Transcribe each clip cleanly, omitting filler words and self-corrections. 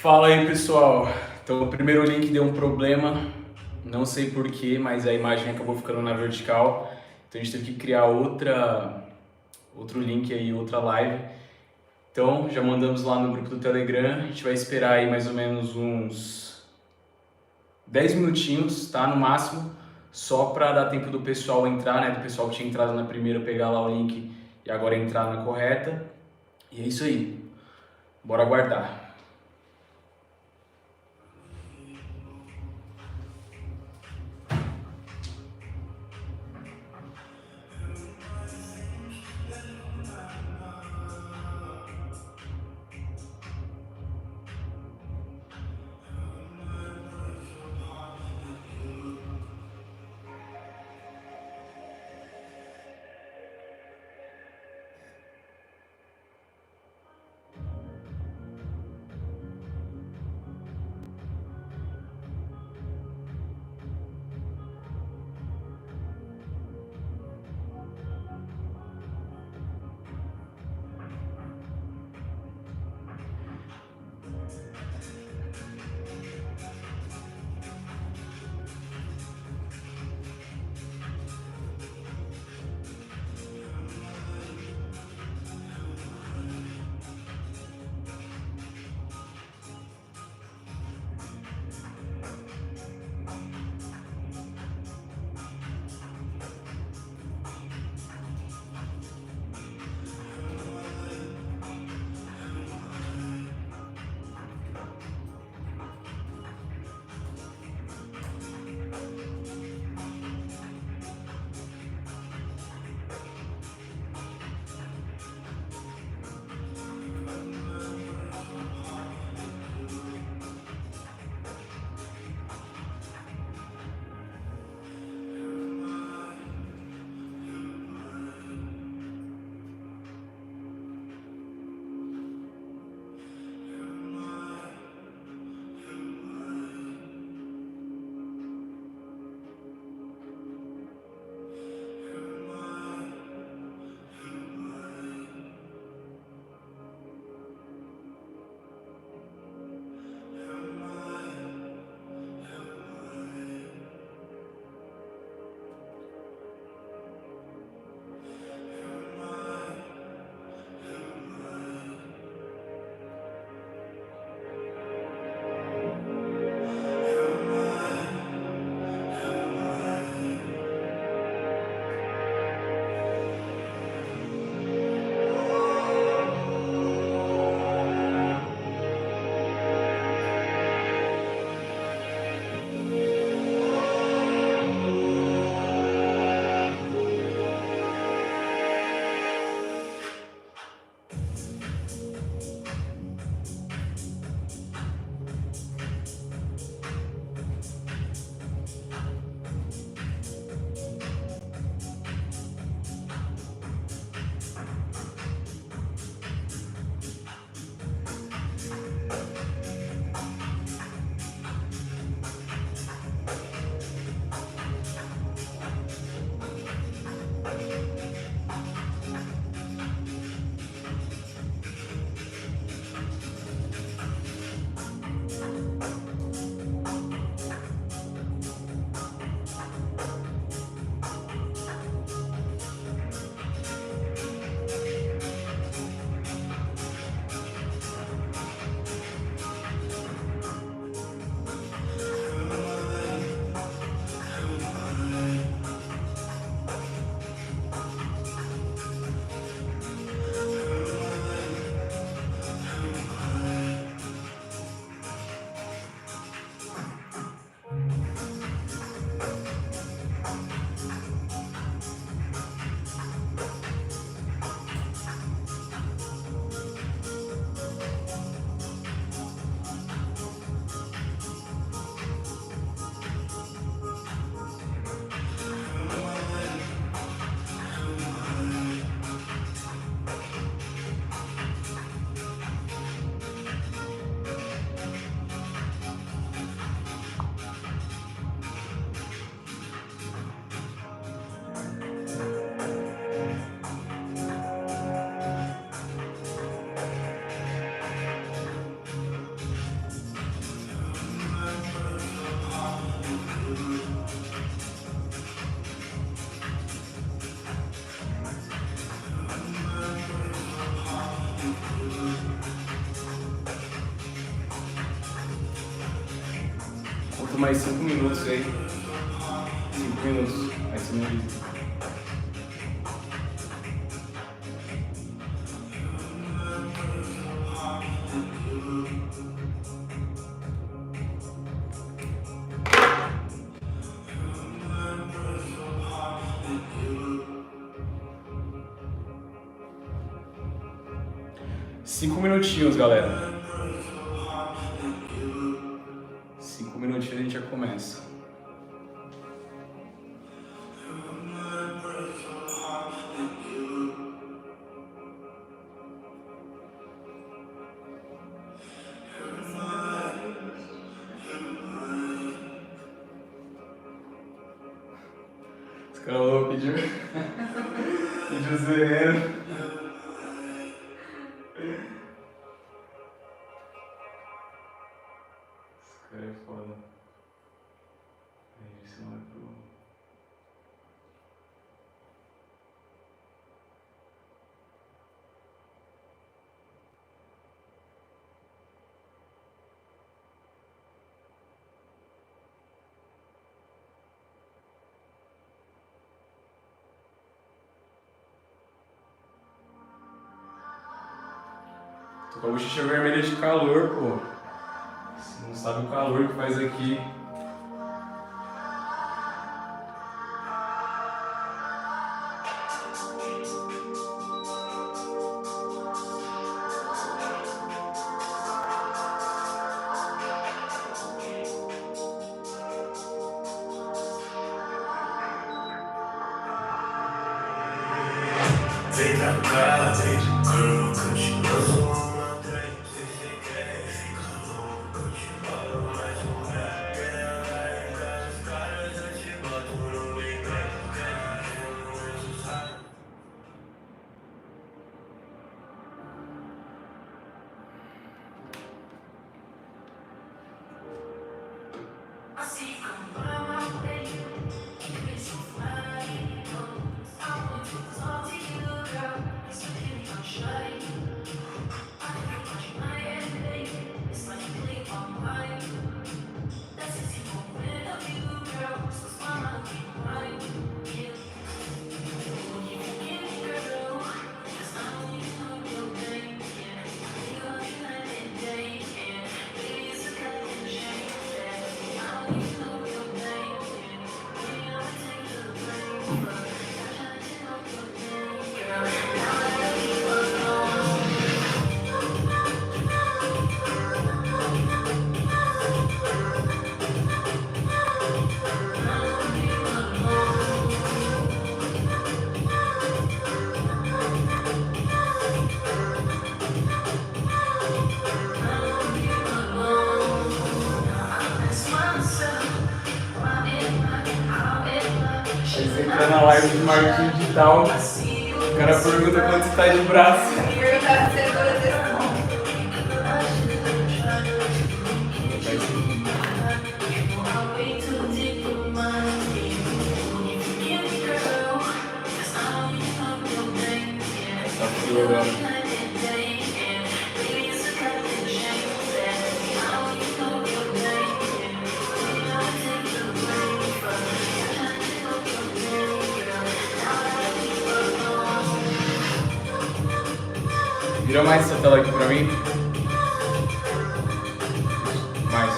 Fala aí, pessoal. Então, o primeiro link deu um problema, não sei porquê, mas a imagem acabou ficando na vertical. Então, a gente teve que criar outro link aí, outra live. Então, já mandamos lá no grupo do Telegram. A gente vai esperar aí mais ou menos uns 10 minutinhos, tá? No máximo, só para dar tempo do pessoal entrar, né? Do pessoal que tinha entrado na primeira pegar lá o link e agora entrar na correta. E é isso aí. Bora aguardar. Conta mais 5 minutos aí. 5 minutos. Aí você me avisa. Cinco minutinhos, galera. 5 minutinhos a gente já começa. Os caras vão pedir sereno. Esse cara é foda. Aí, se não é pro... Tô com a bochecha vermelha de calor, pô. Você não sabe o calor que faz aqui. Vem pra cá, vem, girl, continua. Aí você entra na live de marketing digital, o cara pergunta quanto você tá de braço. Perguntar se agora testou. Tá frio agora. Vira mais essa tela aqui pra mim. Mais.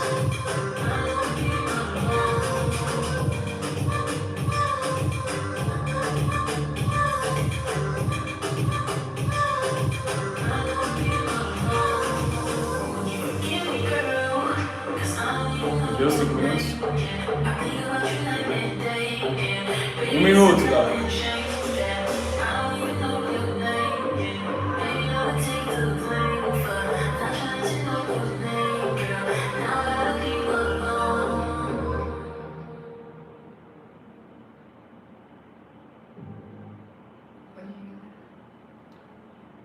Deu 5 minutos? 1 minuto, galera.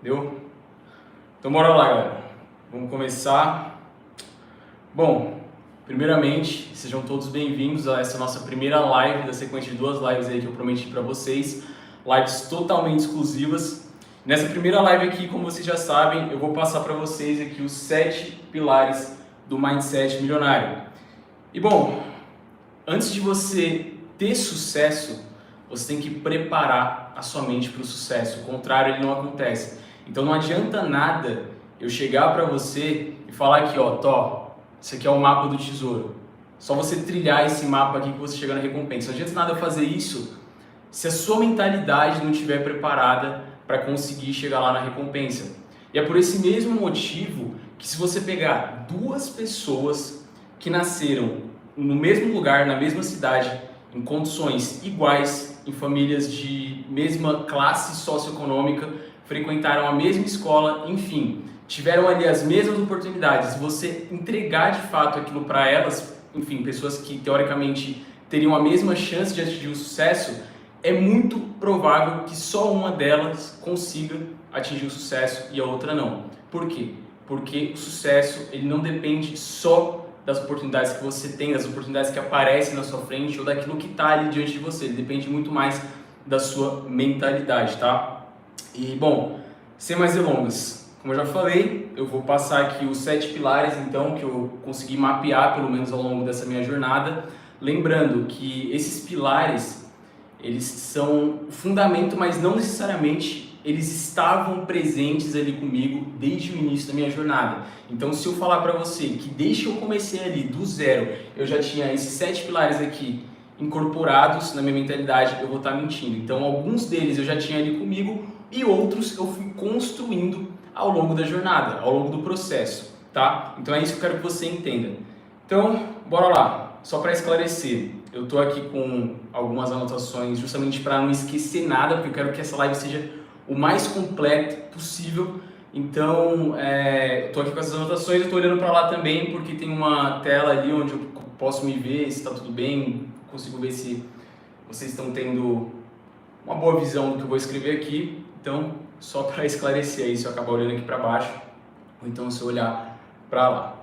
Deu? Então bora lá, galera. Vamos começar. Bom, primeiramente, sejam todos bem-vindos a essa nossa primeira live da sequência de 2 lives aí que eu prometi para vocês. Lives totalmente exclusivas. Nessa primeira live aqui, como vocês já sabem, eu vou passar para vocês aqui os 7 pilares do Mindset Milionário. E bom, antes de você ter sucesso, você tem que preparar a sua mente para o sucesso. O contrário, ele não acontece. Então não adianta nada eu chegar para você e falar aqui, ó, Tó, isso aqui é o mapa do tesouro. Só você trilhar esse mapa aqui que você chega na recompensa. Não adianta nada eu fazer isso se a sua mentalidade não estiver preparada para conseguir chegar lá na recompensa. E é por esse mesmo motivo que se você pegar 2 pessoas que nasceram no mesmo lugar, na mesma cidade, em condições iguais, em famílias de mesma classe socioeconômica, frequentaram a mesma escola, enfim, tiveram ali as mesmas oportunidades, se você entregar de fato aquilo para elas, enfim, pessoas que teoricamente teriam a mesma chance de atingir o sucesso, é muito provável que só uma delas consiga atingir o sucesso e a outra não. Por quê? Porque o sucesso ele não depende só das oportunidades que você tem, das oportunidades que aparecem na sua frente ou daquilo que está ali diante de você. Ele depende muito mais da sua mentalidade, tá? E bom, sem mais delongas, como eu já falei, eu vou passar aqui os 7 pilares então que eu consegui mapear pelo menos ao longo dessa minha jornada. Lembrando que esses pilares eles são o fundamento, mas não necessariamente eles estavam presentes ali comigo desde o início da minha jornada. Então, se eu falar para você que desde que eu comecei ali do zero, eu já tinha esses 7 pilares aqui incorporados na minha mentalidade, eu vou estar mentindo. Então, alguns deles eu já tinha ali comigo e outros eu fui construindo ao longo da jornada, ao longo do processo, tá? Então, é isso que eu quero que você entenda. Então, bora lá. Só para esclarecer, eu estou aqui com algumas anotações justamente para não esquecer nada, porque eu quero que essa live seja o mais completa possível. Então, eu estou aqui com essas anotações, eu estou olhando para lá também, porque tem uma tela ali onde eu posso me ver, se está tudo bem, consigo ver se vocês estão tendo uma boa visão do que eu vou escrever aqui. Então, só para esclarecer aí, se eu acabar olhando aqui para baixo, ou então se eu olhar para lá.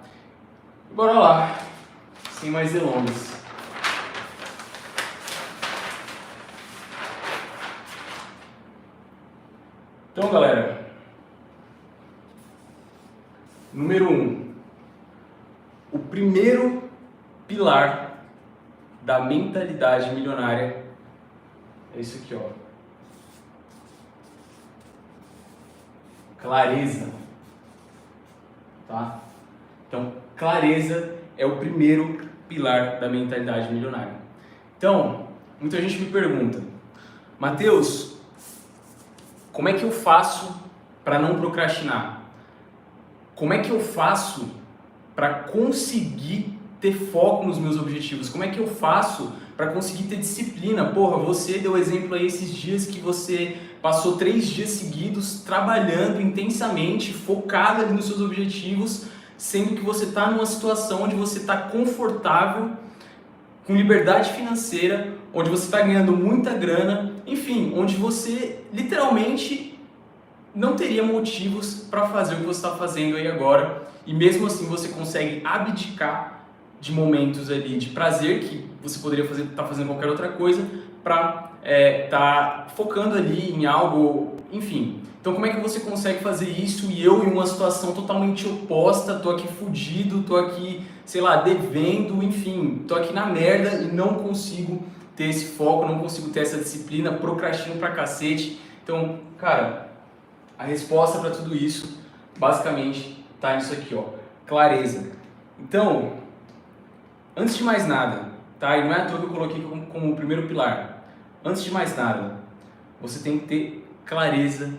Bora lá, sem mais delongas. Então, galera, número 1, o primeiro pilar da mentalidade milionária é isso aqui, ó. Clareza, tá? Então, clareza é o primeiro pilar da mentalidade milionária. Então, muita gente me pergunta, Matheus, como é que eu faço para não procrastinar? Como é que eu faço para conseguir ter foco nos meus objetivos? Como é que eu faço para conseguir ter disciplina? Porra, você deu exemplo aí esses dias que você passou 3 dias seguidos trabalhando intensamente, focado ali nos seus objetivos, sendo que você está numa situação onde você está confortável, com liberdade financeira, onde você está ganhando muita grana, enfim, onde você literalmente não teria motivos para fazer o que você está fazendo aí agora, e mesmo assim você consegue abdicar de momentos ali de prazer que você poderia estar fazendo qualquer outra coisa para estar focando ali em algo, enfim. Então como é que você consegue fazer isso e eu em uma situação totalmente oposta, tô aqui fudido, tô aqui, sei lá, devendo, enfim, tô aqui na merda e não consigo ter esse foco, não consigo ter essa disciplina, procrastino pra cacete. Então, cara, a resposta para tudo isso, basicamente, tá nisso aqui, ó, clareza. Então, antes de mais nada, tá? E não é à toa que eu coloquei como o primeiro pilar. Antes de mais nada, você tem que ter clareza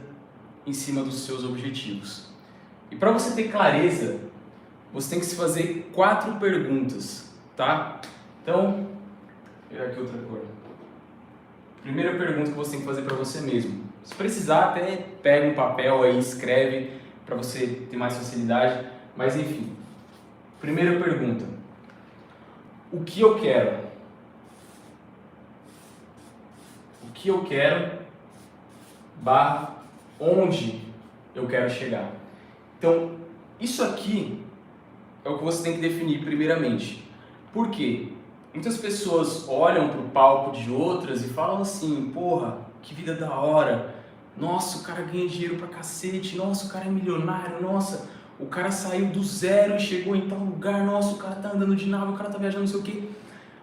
em cima dos seus objetivos. E para você ter clareza, você tem que se fazer 4 perguntas, tá? Então, vou pegar aqui outra cor. Primeira pergunta que você tem que fazer para você mesmo. Se precisar, até pega um papel aí, escreve para você ter mais facilidade. Mas enfim, primeira pergunta. O que eu quero? O que eu quero / onde eu quero chegar? Então, isso aqui é o que você tem que definir primeiramente. Por quê? Muitas pessoas olham para o palco de outras e falam assim, porra, que vida da hora, nossa, o cara ganha dinheiro pra cacete, nossa, o cara é milionário, nossa, o cara saiu do zero e chegou em tal lugar, nossa, o cara tá andando de nave, o cara tá viajando, não sei o quê.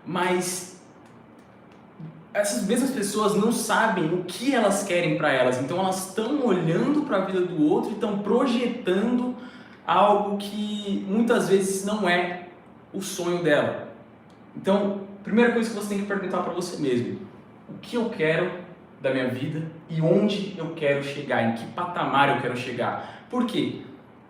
Mas essas mesmas pessoas não sabem o que elas querem para elas, então elas estão olhando para a vida do outro e estão projetando algo que muitas vezes não é o sonho dela. Então, primeira coisa que você tem que perguntar para você mesmo: o que eu quero da minha vida e onde eu quero chegar, em que patamar eu quero chegar? Por quê?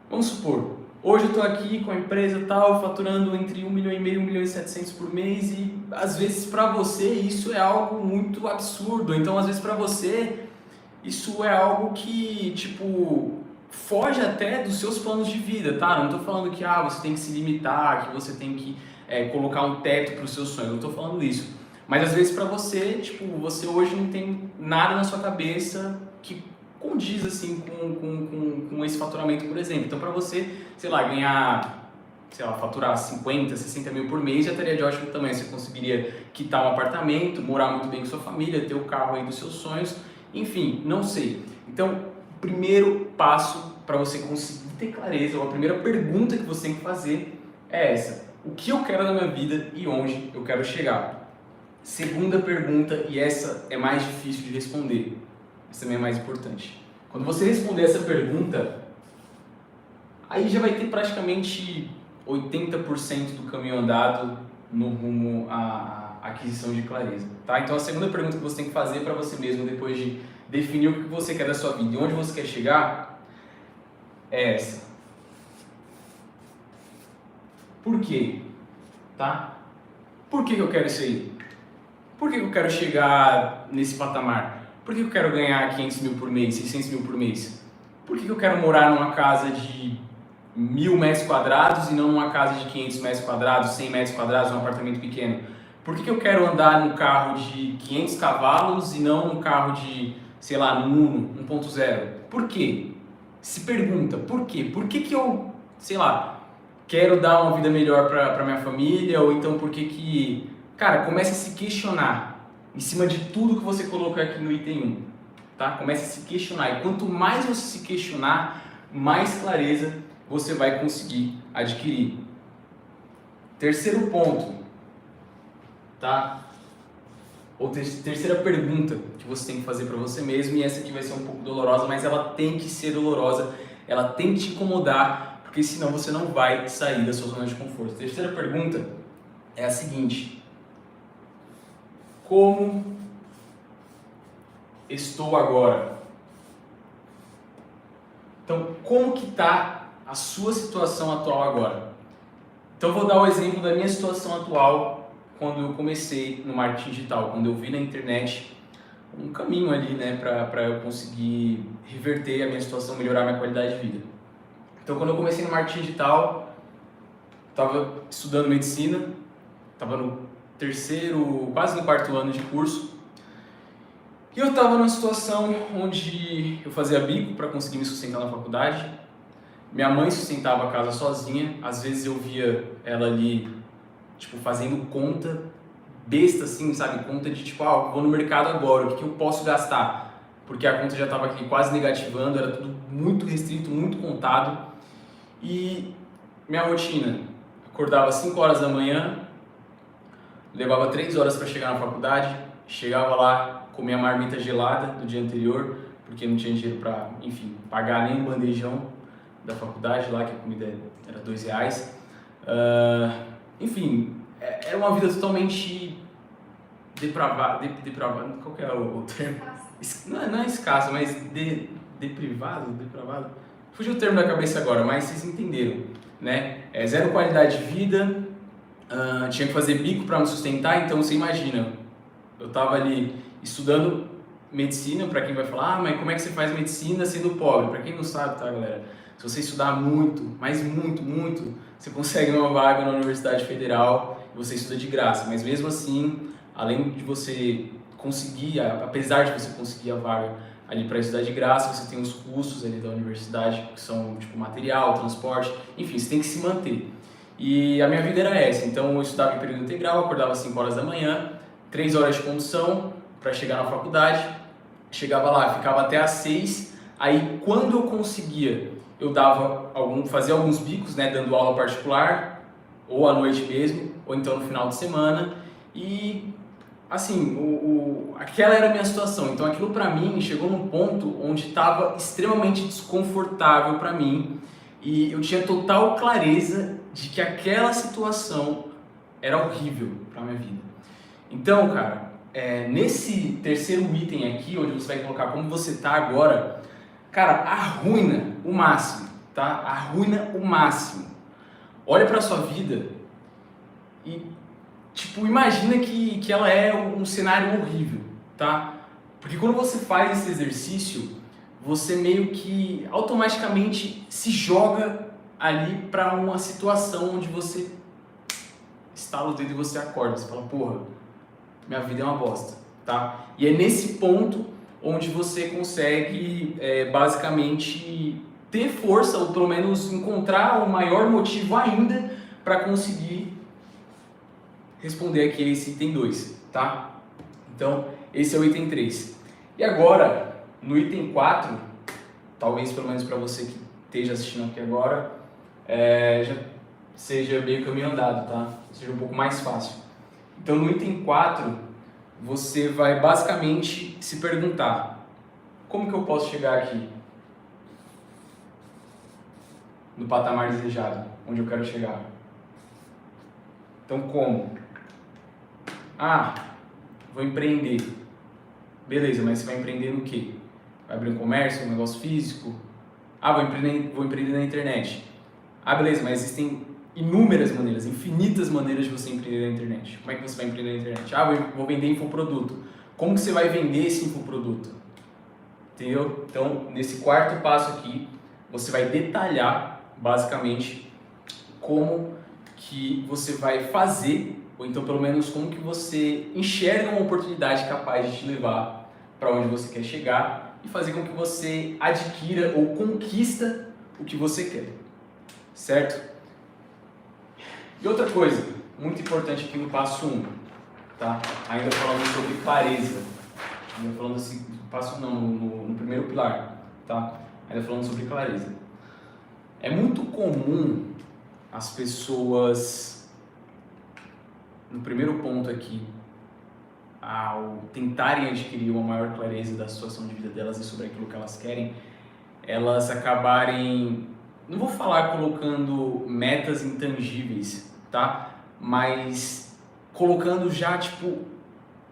Vamos supor, hoje eu estou aqui com a empresa tal, faturando entre 1,5 milhão e 1,7 milhão por mês e às vezes para você isso é algo muito absurdo. Então às vezes para você isso é algo que tipo foge até dos seus planos de vida, tá? Não estou falando que você tem que se limitar, que você tem que colocar um teto para o seu sonho, não estou falando isso. Mas às vezes para você, tipo, você hoje não tem nada na sua cabeça que condiz assim com esse faturamento, por exemplo. Então para você, sei lá, ganhar, sei lá, faturar 50, 60 mil por mês já estaria de ótimo tamanho. Você conseguiria quitar um apartamento, morar muito bem com sua família, ter o carro aí dos seus sonhos, enfim, não sei. Então, o primeiro passo para você conseguir ter clareza, ou a primeira pergunta que você tem que fazer é essa: o que eu quero na minha vida e onde eu quero chegar? Segunda pergunta, e essa é mais difícil de responder, essa também é mais importante. Quando você responder essa pergunta, aí já vai ter praticamente 80% do caminho andado no rumo à aquisição de clareza, tá? Então a segunda pergunta que você tem que fazer para você mesmo, depois de definir o que você quer da sua vida e onde você quer chegar, é essa: por quê? Tá? Por que eu quero isso aí? Por que eu quero chegar nesse patamar? Por que eu quero ganhar 500 mil por mês, 600 mil por mês? Por que eu quero morar numa casa de 1.000 metros quadrados e não numa casa de 500 metros quadrados, 100 metros quadrados, num apartamento pequeno? Por que eu quero andar num carro de 500 cavalos e não num carro de, sei lá, num Uno 1.0? Por quê? Se pergunta, por quê? Por que eu, sei lá, quero dar uma vida melhor para minha família? Ou então por que... Cara, comece a se questionar em cima de tudo que você colocou aqui no item 1, tá? Comece a se questionar, e quanto mais você se questionar, mais clareza você vai conseguir adquirir. Terceiro ponto, tá? Ou terceira pergunta que você tem que fazer para você mesmo, e essa aqui vai ser um pouco dolorosa, mas ela tem que ser dolorosa, ela tem que te incomodar, porque senão você não vai sair da sua zona de conforto. A terceira pergunta é a seguinte: como estou agora? Então, como que está a sua situação atual agora? Então, vou dar o exemplo da minha situação atual quando eu comecei no marketing digital, quando eu vi na internet um caminho ali, né, para eu conseguir reverter a minha situação, melhorar a minha qualidade de vida. Então, quando eu comecei no marketing digital, estava estudando medicina, estava no quase no quarto ano de curso, e eu estava numa situação onde eu fazia bico para conseguir me sustentar na faculdade. Minha mãe sustentava a casa sozinha, às vezes eu via ela ali, tipo, fazendo conta besta assim, sabe, conta de tipo, vou no mercado agora, o que eu posso gastar? Porque a conta já estava aqui quase negativando, era tudo muito restrito, muito contado. E minha rotina: acordava às 5 horas da manhã, levava 3 horas para chegar na faculdade, chegava lá, comia a marmita gelada do dia anterior, porque não tinha dinheiro para, enfim, pagar nem o bandejão da faculdade lá, que a comida era R$2. Enfim, era uma vida totalmente depravada, qual que é o termo? Não é escassa, mas depravado? Fugiu o termo da cabeça agora, mas vocês entenderam, né? Zero qualidade de vida, tinha que fazer bico para me sustentar. Então você imagina, eu estava ali estudando medicina, para quem vai falar, mas como é que você faz medicina sendo pobre? Para quem não sabe, tá, galera? Se você estudar muito, mas muito, você consegue uma vaga na Universidade Federal e você estuda de graça. Mas mesmo assim, além de você conseguir, apesar de você conseguir a vaga ali para estudar de graça, você tem os custos ali da universidade, que são tipo material, transporte, enfim, você tem que se manter. E a minha vida era essa: então eu estudava em período integral, acordava às 5 horas da manhã, 3 horas de condução para chegar na faculdade, chegava lá, ficava até às 6, aí quando eu conseguia, eu fazia alguns bicos, né, dando aula particular, ou à noite mesmo, ou então no final de semana, e assim, aquela era a minha situação. Então aquilo pra mim chegou num ponto onde estava extremamente desconfortável pra mim, e eu tinha total clareza de que aquela situação era horrível pra minha vida. Então, cara, nesse terceiro item aqui, onde você vai colocar como você tá agora, cara, arruina o máximo, tá? Arruina o máximo. Olha pra sua vida e, tipo, imagina que ela é um cenário horrível, tá? Porque quando você faz esse exercício, você meio que automaticamente se joga ali pra uma situação onde você estala o dedo e você acorda. Você fala, porra, minha vida é uma bosta, tá? E é nesse ponto onde você consegue basicamente ter força, ou pelo menos encontrar um maior motivo ainda para conseguir responder aqui a esse item 2, tá? Então, esse é o item 3. E agora, no item 4, talvez pelo menos para você que esteja assistindo aqui agora, já seja meio caminho andado, tá? Seja um pouco mais fácil. Então, no item 4, você vai basicamente se perguntar: como que eu posso chegar aqui no patamar desejado, onde eu quero chegar? Então, como? Vou empreender. Beleza, mas você vai empreender no quê? Vai abrir um comércio, um negócio físico? Vou empreender na internet. Beleza, mas existem inúmeras maneiras, infinitas maneiras de você empreender na internet. Como é que você vai empreender na internet? Vou vender infoproduto. Como que você vai vender esse infoproduto? Entendeu? Então, nesse quarto passo aqui, você vai detalhar, basicamente, como que você vai fazer, ou então, pelo menos, como que você enxerga uma oportunidade capaz de te levar para onde você quer chegar e fazer com que você adquira ou conquista o que você quer. Certo? E outra coisa, muito importante aqui no passo 1, tá? Ainda falando sobre clareza. Ainda falando assim, no primeiro pilar, tá? Ainda falando sobre clareza. É muito comum as pessoas, no primeiro ponto aqui, ao tentarem adquirir uma maior clareza da situação de vida delas e sobre aquilo que elas querem, elas acabarem, não vou falar colocando metas intangíveis, tá? Mas colocando já, tipo, o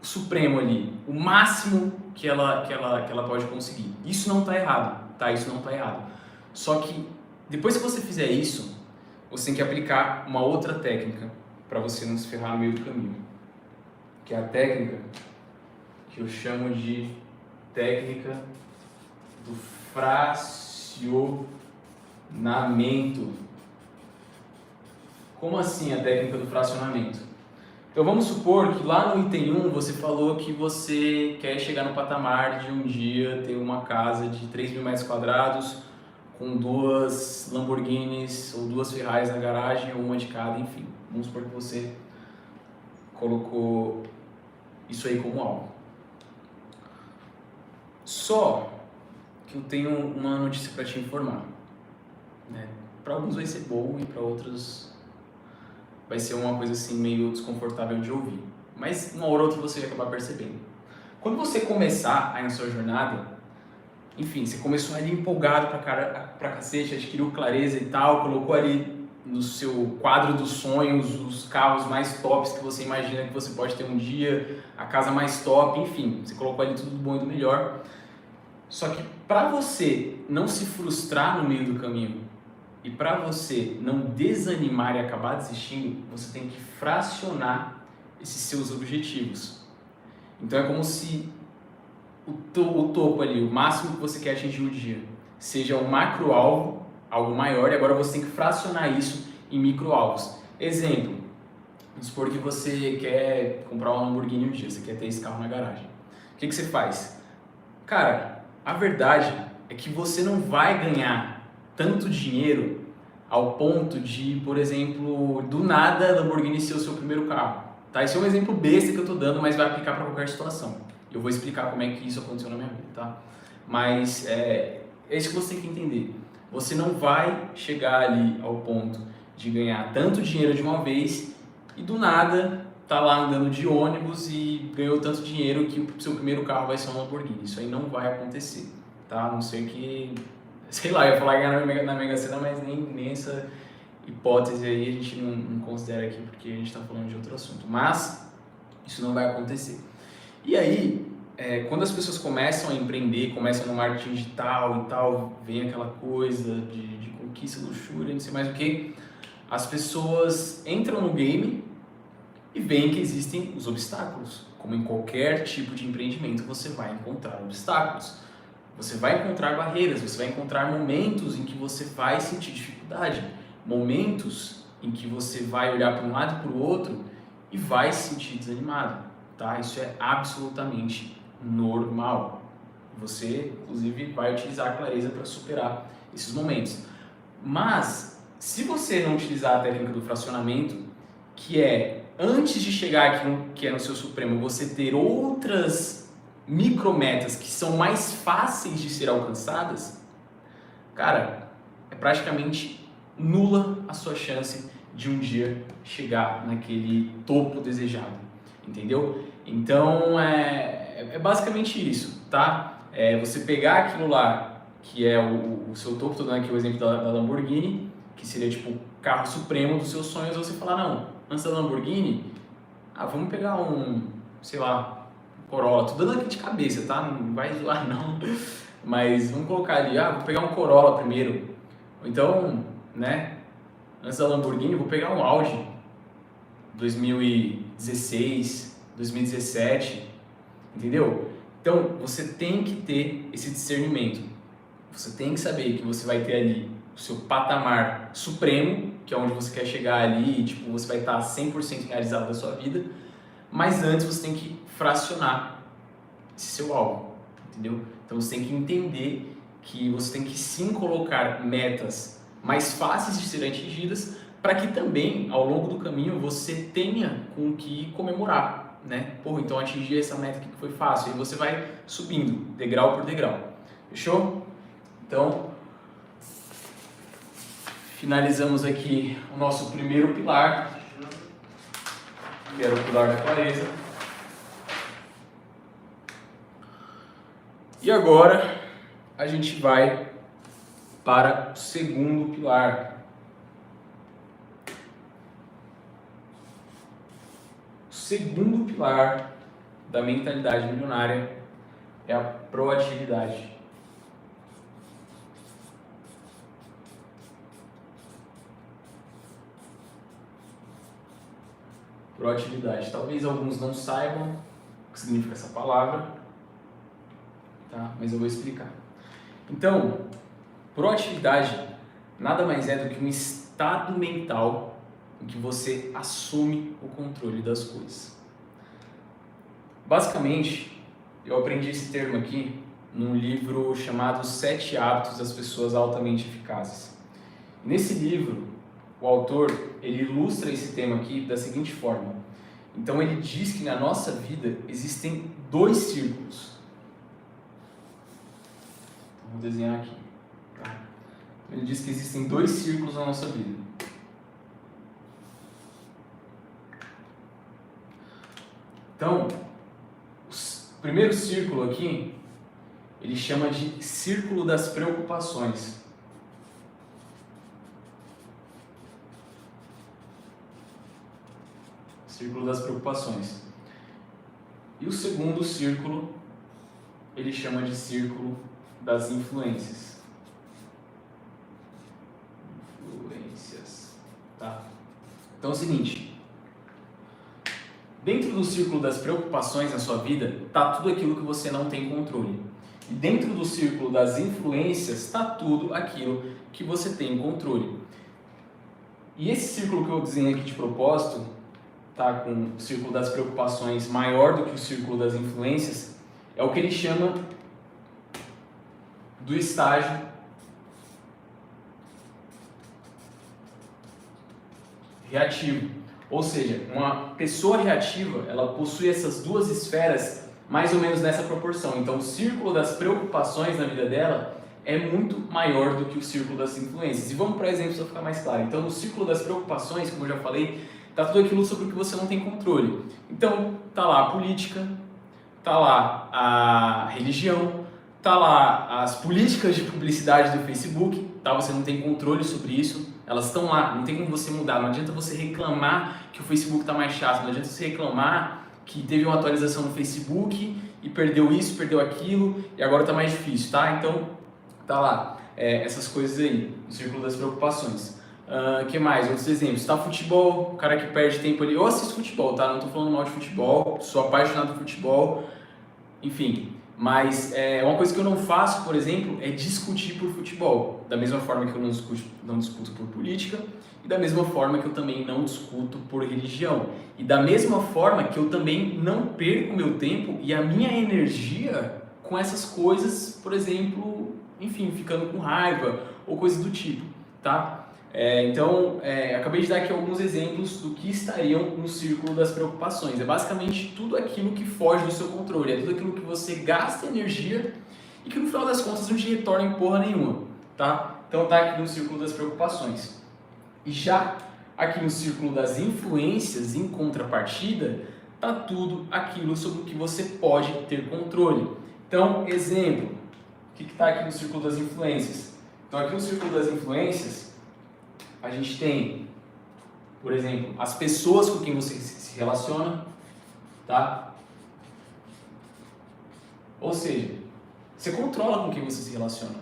supremo ali, o máximo que ela pode conseguir. Isso não tá errado, tá? Isso não tá errado. Só que depois que você fizer isso, você tem que aplicar uma outra técnica para você não se ferrar no meio do caminho, que é a técnica que eu chamo de técnica do fracionamento. Como assim a técnica do fracionamento? Então vamos supor que lá no item 1 você falou que você quer chegar no patamar de um dia ter uma casa de 3.000 metros quadrados com 2 Lamborghinis ou 2 Ferraris na garagem, ou uma de cada, enfim. Vamos supor que você colocou isso aí como alvo. Só que eu tenho uma notícia para te informar, né? Para alguns vai ser bom e para outros vai ser uma coisa assim meio desconfortável de ouvir. Mas uma hora ou outra você vai acabar percebendo. Quando você começar aí na sua jornada, enfim, você começou ali empolgado pra cacete, adquiriu clareza e tal, colocou ali no seu quadro dos sonhos os carros mais tops que você imagina que você pode ter um dia, a casa mais top, enfim, você colocou ali tudo do bom e do melhor. Só que para você não se frustrar no meio do caminho e para você não desanimar e acabar desistindo, você tem que fracionar esses seus objetivos. Então é como se o topo ali, o máximo que você quer atingir no dia, seja um macro-alvo, algo maior, e agora você tem que fracionar isso em micro-alvos. Exemplo, vamos supor que você quer comprar um Lamborghini um dia, você quer ter esse carro na garagem. O que você faz? Cara, a verdade é que você não vai ganhar tanto dinheiro ao ponto de, por exemplo, do nada Lamborghini ser o seu primeiro carro. Tá? Esse é um exemplo besta que eu tô dando, mas vai aplicar para qualquer situação. Eu vou explicar como é que isso aconteceu na minha vida, tá? Mas é isso que você tem que entender. Você não vai chegar ali ao ponto de ganhar tanto dinheiro de uma vez e do nada tá lá andando de ônibus e ganhou tanto dinheiro que o seu primeiro carro vai ser um Lamborghini. Isso aí não vai acontecer, tá? A não ser que, sei lá, eu ia falar ganhar na Mega Sena, mas nem essa hipótese aí a gente não considera aqui porque a gente está falando de outro assunto. Mas isso não vai acontecer. E aí, quando as pessoas começam a empreender, começam no marketing digital e tal, vem aquela coisa de conquista, luxúria, não sei mais o que, as pessoas entram no game e veem que existem os obstáculos. Como em qualquer tipo de empreendimento, você vai encontrar obstáculos. Você vai encontrar barreiras, você vai encontrar momentos em que você vai sentir dificuldade, momentos em que você vai olhar para um lado e para o outro e vai se sentir desanimado, tá? Isso é absolutamente normal. Você, inclusive, vai utilizar a clareza para superar esses momentos. Mas, se você não utilizar a técnica do fracionamento, que é, antes de chegar aqui que é no seu supremo, você ter outras micrometas que são mais fáceis de ser alcançadas, cara, é praticamente nula a sua chance de um dia chegar naquele topo desejado, entendeu? Então, é basicamente isso, tá? Você pegar aquilo lá, que é o seu topo, tô dando aqui o exemplo da Lamborghini, que seria tipo o carro supremo dos seus sonhos, você falar, não, antes da Lamborghini, vamos pegar sei lá, Corolla, tô dando aqui de cabeça, tá? Não vai zoar não, mas vamos colocar ali, vou pegar um Corolla primeiro, ou então, né, antes da Lamborghini, vou pegar um Audi 2016, 2017, entendeu? Então, você tem que ter esse discernimento, você tem que saber que você vai ter ali o seu patamar supremo, que é onde você quer chegar ali, tipo, você vai estar 100% realizado da sua vida, mas antes você tem que fracionar esse seu alvo, entendeu? Então você tem que entender que você tem que sim colocar metas mais fáceis de serem atingidas para que também ao longo do caminho você tenha com o que comemorar, né? Porra, então atingir essa meta aqui que foi fácil, e você vai subindo degrau por degrau, fechou? Então finalizamos aqui o nosso primeiro pilar, que era o pilar da clareza. E agora a gente vai para o segundo pilar. O segundo pilar da mentalidade milionária é a proatividade. Proatividade. Talvez alguns não saibam o que significa essa palavra, tá? Mas eu vou explicar. Então, proatividade nada mais é do que um estado mental em que você assume o controle das coisas. Basicamente, eu aprendi esse termo aqui num livro chamado 7 Hábitos das Pessoas Altamente Eficazes. Nesse livro, o autor ele ilustra esse tema aqui da seguinte forma. Então ele diz que na nossa vida existem 2 círculos. Vou desenhar aqui. Tá? Ele diz que existem 2 círculos na nossa vida. Então, o primeiro círculo aqui, ele chama de círculo das preocupações. Círculo das preocupações. E o segundo círculo, ele chama de círculo das influências. Tá? Então é o seguinte, dentro do círculo das preocupações na sua vida, tá tudo aquilo que você não tem controle. E dentro do círculo das influências, tá tudo aquilo que você tem controle. E esse círculo que eu desenhei aqui de propósito, tá, com o círculo das preocupações maior do que o círculo das influências, é o que ele chama do estágio reativo. Ou seja, uma pessoa reativa, ela possui essas 2 esferas mais ou menos nessa proporção. Então o círculo das preocupações na vida dela é muito maior do que o círculo das influências. E vamos para exemplos para ficar mais claro. Então no círculo das preocupações, como eu já falei, tá tudo aquilo sobre o que você não tem controle. Então tá lá a política, tá lá a religião, tá lá as políticas de publicidade do Facebook, tá? Você não tem controle sobre isso, elas estão lá, não tem como você mudar. Não adianta você reclamar que o Facebook tá mais chato, não adianta você reclamar que teve uma atualização no Facebook e perdeu isso, perdeu aquilo e agora tá mais difícil, tá? Então tá lá essas coisas aí, o círculo das preocupações. Que mais? Outros exemplos. Tá, futebol, o cara que perde tempo ali. Eu assisto futebol, tá? Não tô falando mal de futebol, sou apaixonado por futebol, enfim. Mas uma coisa que eu não faço, por exemplo, é discutir por futebol. Da mesma forma que eu não discuto por política e da mesma forma que eu também não discuto por religião. E da mesma forma que eu também não perco meu tempo e a minha energia com essas coisas, por exemplo, enfim, ficando com raiva ou coisa do tipo, tá? Então, acabei de dar aqui alguns exemplos do que estariam no círculo das preocupações. É basicamente tudo aquilo que foge do seu controle, é tudo aquilo que você gasta energia e que no final das contas não te retorna em porra nenhuma, tá? Então tá aqui no círculo das preocupações. E já aqui no círculo das influências, em contrapartida, tá tudo aquilo sobre o que você pode ter controle. Então, exemplo, o que está aqui no círculo das influências? Então aqui no círculo das influências, a gente tem, por exemplo, as pessoas com quem você se relaciona, tá? Ou seja, você controla com quem você se relaciona.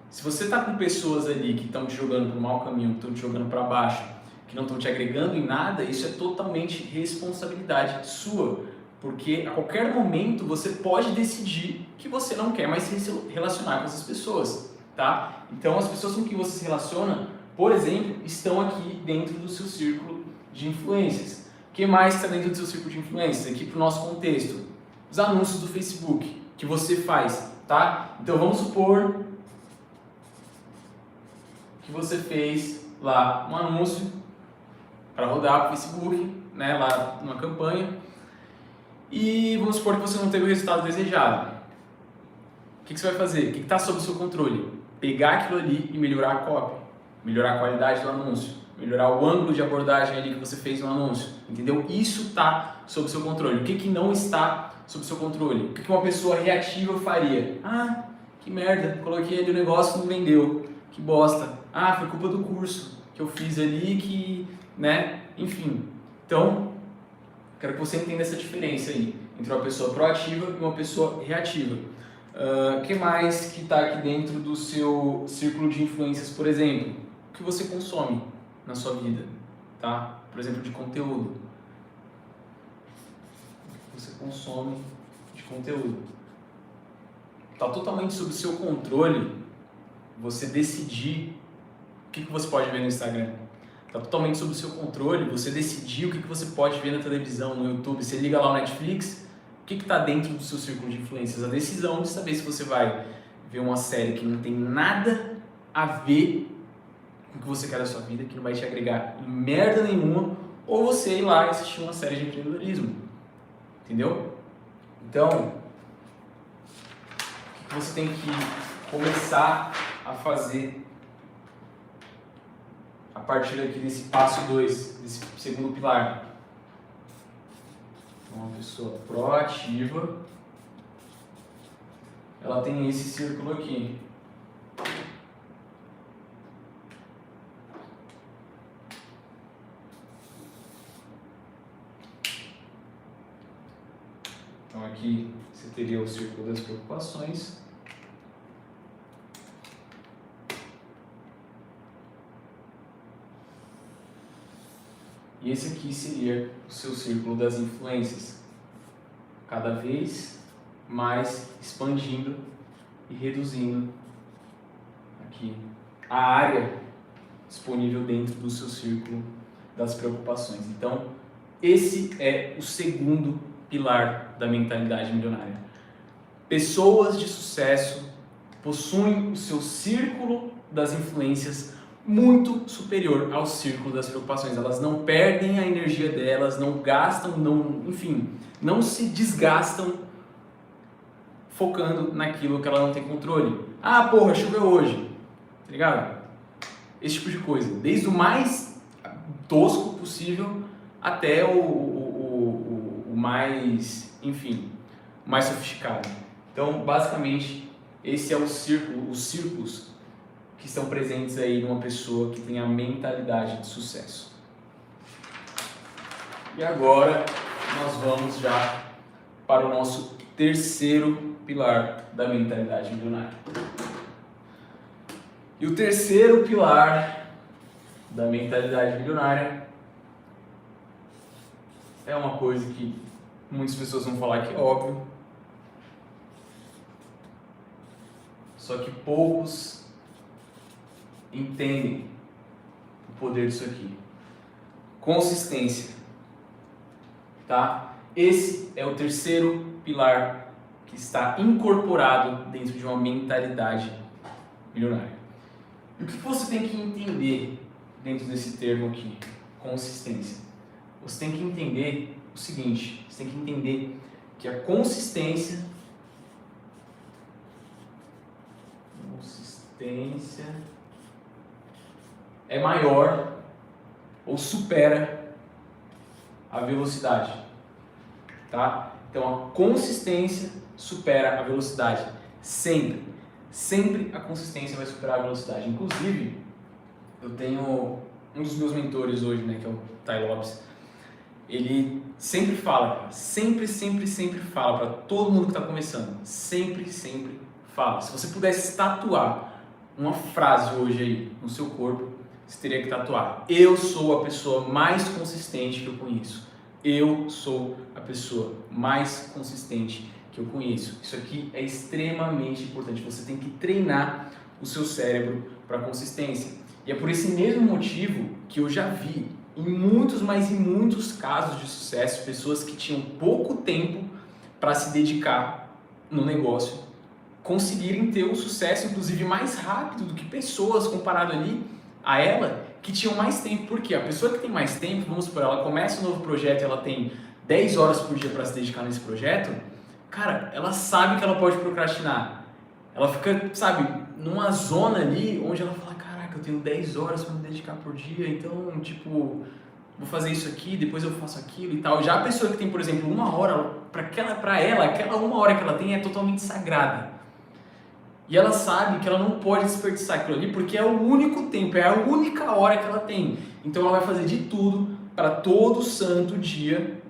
Se você está com pessoas ali que estão te jogando para o mau caminho, que estão te jogando para baixo, que não estão te agregando em nada, isso é totalmente responsabilidade sua. Porque a qualquer momento você pode decidir que você não quer mais se relacionar com essas pessoas, tá? Então as pessoas com quem você se relaciona, por exemplo, estão aqui dentro do seu círculo de influências. O que mais está dentro do seu círculo de influências? Aqui para o nosso contexto. Os anúncios do Facebook que você faz, tá? Então vamos supor que você fez lá um anúncio para rodar para o Facebook, né, lá numa campanha, e vamos supor que você não teve o resultado desejado. O que você vai fazer? O que está sob o seu controle? Pegar aquilo ali e melhorar a cópia. Melhorar a qualidade do anúncio, melhorar o ângulo de abordagem ali que você fez no anúncio, entendeu? Isso está sob seu controle. O que não está sob seu controle? O que uma pessoa reativa faria? Ah, que merda, coloquei ali o negócio e não vendeu, que bosta. Ah, foi culpa do curso que eu fiz ali que, né, enfim. Então, quero que você entenda essa diferença aí entre uma pessoa proativa e uma pessoa reativa. Que mais que está aqui dentro do seu círculo de influências, por exemplo? O que você consome na sua vida, tá? Por exemplo, de conteúdo. O que você consome de conteúdo. Está totalmente sob o seu controle você decidir o que você pode ver no Instagram. Está totalmente sob o seu controle você decidir o que você pode ver na televisão, no YouTube. Você liga lá o Netflix, o que está dentro do seu círculo de influências? A decisão de saber se você vai ver uma série que não tem nada a ver com o que você quer da sua vida, que não vai te agregar em merda nenhuma, ou você ir lá e assistir uma série de empreendedorismo. Entendeu? Então, o que você tem que começar a fazer a partir aqui desse passo 2, desse segundo pilar? Uma pessoa proativa, ela tem esse círculo aqui. Então aqui você teria o círculo das preocupações. E esse aqui seria o seu círculo das influências, cada vez mais expandindo e reduzindo aqui a área disponível dentro do seu círculo das preocupações. Então, esse é o segundo pilar da mentalidade milionária. Pessoas de sucesso possuem o seu círculo das influências muito superior ao círculo das preocupações. Elas não perdem a energia delas, não gastam, enfim, não se desgastam focando naquilo que ela não tem controle. Ah, porra, choveu hoje, tá ligado? Esse tipo de coisa, desde o mais tosco possível até o mais, enfim, mais sofisticado. Então, basicamente, esse é o círculo, os círculos que estão presentes aí numa pessoa que tem a mentalidade de sucesso. E agora nós vamos já para o nosso terceiro pilar da mentalidade milionária. E o terceiro pilar da mentalidade milionária é uma coisa que muitas pessoas vão falar que é óbvio, só que poucos entendem o poder disso aqui. Consistência, tá? Esse é o terceiro pilar que está incorporado dentro de uma mentalidade milionária. E o que você tem que entender dentro desse termo aqui, consistência? Você tem que entender o seguinte, você tem que entender que a consistência é maior ou supera a velocidade, tá? Então a consistência supera a velocidade, sempre a consistência vai superar a velocidade. Inclusive, eu tenho um dos meus mentores hoje, né, que é o Tai Lopes. Ele sempre fala, sempre fala para todo mundo que está começando, sempre fala. Se você pudesse tatuar uma frase hoje aí no seu corpo, você teria que tatuar: eu sou a pessoa mais consistente que eu conheço. Eu sou a pessoa mais consistente que eu conheço. Isso aqui é extremamente importante. Você tem que treinar o seu cérebro para consistência. E é por esse mesmo motivo que eu já vi em muitos casos de sucesso, pessoas que tinham pouco tempo para se dedicar no negócio conseguirem ter um sucesso, inclusive mais rápido do que pessoas comparado ali a ela que tinham mais tempo. Porque a pessoa que tem mais tempo, vamos supor, ela começa um novo projeto e ela tem 10 horas por dia para se dedicar nesse projeto, cara, ela sabe que ela pode procrastinar. Ela fica, sabe, numa zona ali onde ela fala: caraca, eu tenho 10 horas para me dedicar por dia, então, tipo, vou fazer isso aqui, depois eu faço aquilo e tal. Já a pessoa que tem, por exemplo, 1 hora, para ela, aquela 1 hora que ela tem é totalmente sagrada. E ela sabe que ela não pode desperdiçar aquilo ali porque é o único tempo, é a única hora que ela tem. Então ela vai fazer de tudo para todo santo dia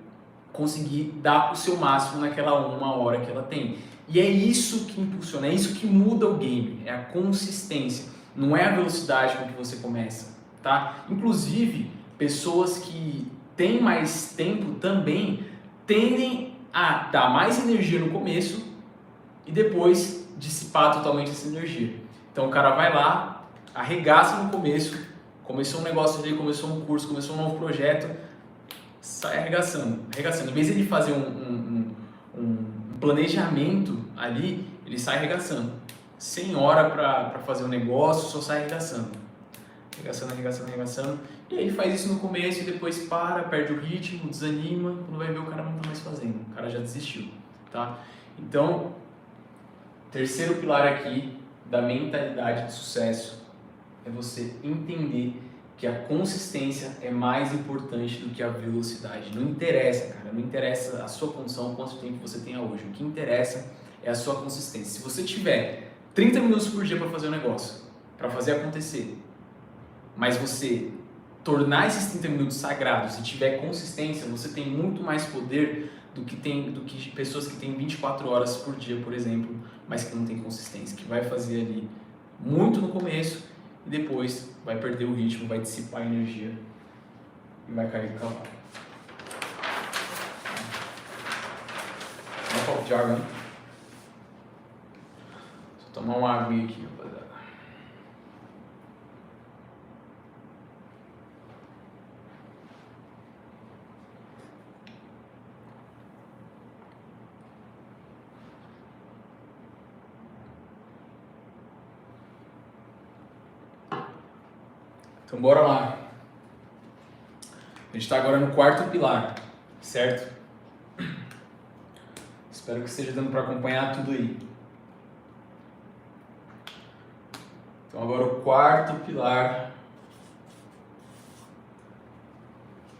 conseguir dar o seu máximo naquela 1 hora que ela tem. E é isso que impulsiona, é isso que muda o game, é a consistência, não é a velocidade com que você começa, tá? Inclusive, pessoas que têm mais tempo também tendem a dar mais energia no começo e depois dissipar totalmente essa energia. Então o cara vai lá, arregaça no começo, começou um negócio ali, começou um curso, começou um novo projeto, sai arregaçando. Em vez de ele fazer um planejamento ali, ele sai arregaçando. Sem hora para fazer um negócio, só sai arregaçando. E aí ele faz isso no começo e depois perde o ritmo, desanima, quando vai ver o cara não está mais fazendo, o cara já desistiu, tá? Então, terceiro pilar aqui da mentalidade de sucesso é você entender que a consistência é mais importante do que a velocidade. Não interessa, cara, não interessa a sua condição, quanto tempo você tenha hoje. O que interessa é a sua consistência. Se você tiver 30 minutos por dia para fazer um negócio, para fazer acontecer, mas você tornar esses 30 minutos sagrados e tiver consistência, você tem muito mais poder do que pessoas que têm 24 horas por dia, por exemplo, mas que não tem consistência, que vai fazer ali muito no começo e depois vai perder o ritmo, vai dissipar a energia e vai cair do cavalo. Dá um copo de água, né? Só tomar uma aguinha aqui, rapaziada. Então bora lá. A gente está agora no quarto pilar, certo? Espero que esteja dando para acompanhar tudo aí. Então agora o quarto pilar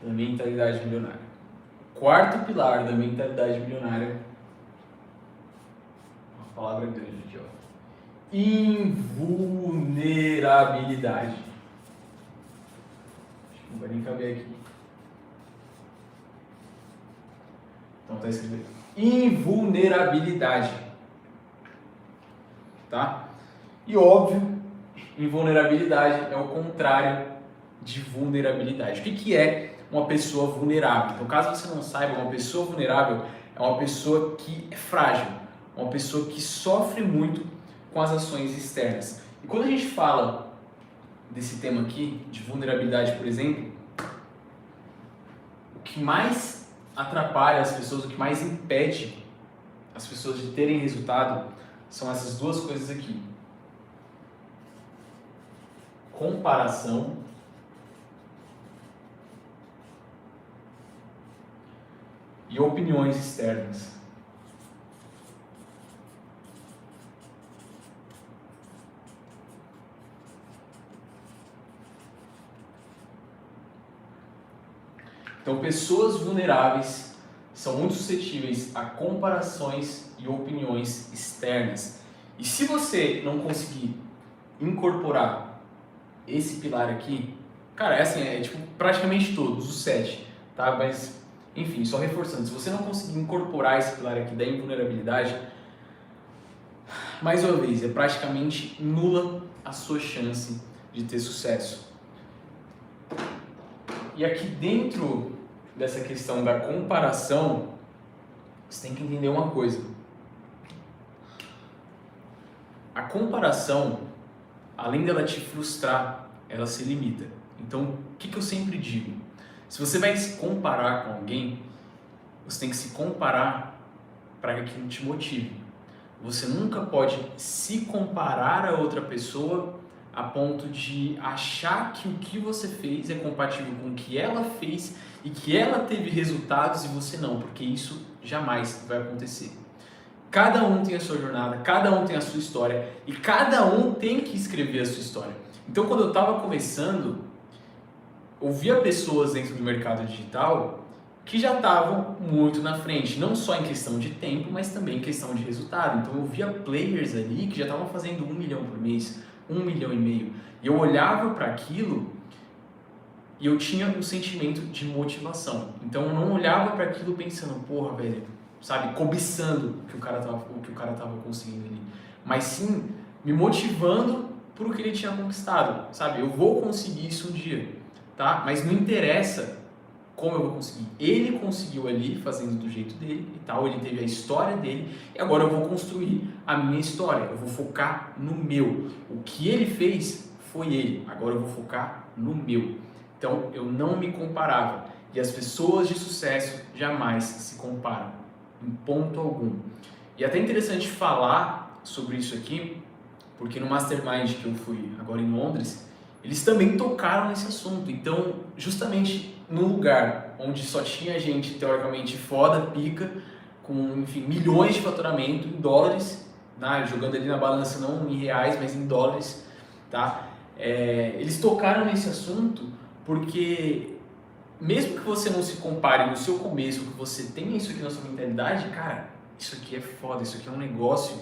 da mentalidade milionária. O quarto pilar da mentalidade milionária, uma palavra grande aqui, ó. Invulnerabilidade. Acho que não vai nem caber aqui. Então tá escrito aqui. Invulnerabilidade. Tá? E óbvio, invulnerabilidade é o contrário de vulnerabilidade. O que é uma pessoa vulnerável? Então, caso você não saiba, uma pessoa vulnerável é uma pessoa que é frágil, uma pessoa que sofre muito com as ações externas. E quando a gente fala desse tema aqui, de vulnerabilidade, por exemplo, o que mais atrapalha as pessoas, o que mais impede as pessoas de terem resultado são essas duas coisas aqui. Comparação e opiniões externas. Então, pessoas vulneráveis são muito suscetíveis a comparações e opiniões externas. E se você não conseguir incorporar esse pilar aqui, cara, é assim, é tipo praticamente todos, os 7, tá? Mas, enfim, só reforçando, se você não conseguir incorporar esse pilar aqui da invulnerabilidade, mais uma vez, é praticamente nula a sua chance de ter sucesso. E aqui dentro dessa questão da comparação, você tem que entender uma coisa. A comparação, além dela te frustrar, ela se limita. Então, o que eu sempre digo? Se você vai se comparar com alguém, você tem que se comparar para que aquilo te motive. Você nunca pode se comparar a outra pessoa a ponto de achar que o que você fez é compatível com o que ela fez e que ela teve resultados e você não, porque isso jamais vai acontecer. Cada um tem a sua jornada, cada um tem a sua história e cada um tem que escrever a sua história. Então, quando eu estava começando, ouvia pessoas dentro do mercado digital que já estavam muito na frente, não só em questão de tempo, mas também em questão de resultado. Então, eu via players ali que já estavam fazendo 1 milhão por mês, 1,5 milhão. E eu olhava para aquilo e eu tinha um sentimento de motivação. Então, eu não olhava para aquilo pensando, porra, velho, sabe, cobiçando o que o cara tava conseguindo ali. Mas sim, me motivando por o que ele tinha conquistado, sabe? Eu vou conseguir isso um dia, tá? Mas não interessa como eu vou conseguir. Ele conseguiu ali, fazendo do jeito dele e tal, ele teve a história dele, e agora eu vou construir a minha história, eu vou focar no meu. O que ele fez foi ele, agora eu vou focar no meu. Então, eu não me comparava, e as pessoas de sucesso jamais se comparam, em ponto algum. E é até interessante falar sobre isso aqui, porque no Mastermind que eu fui agora em Londres, eles também tocaram nesse assunto. Então, justamente num lugar onde só tinha gente teoricamente foda, pica, com, enfim, milhões de faturamento em dólares, né? Jogando ali na balança não em reais, mas em dólares, tá? Eles tocaram nesse assunto porque mesmo que você não se compare no seu começo, que você tenha isso aqui na sua mentalidade, cara, isso aqui é foda, isso aqui é um negócio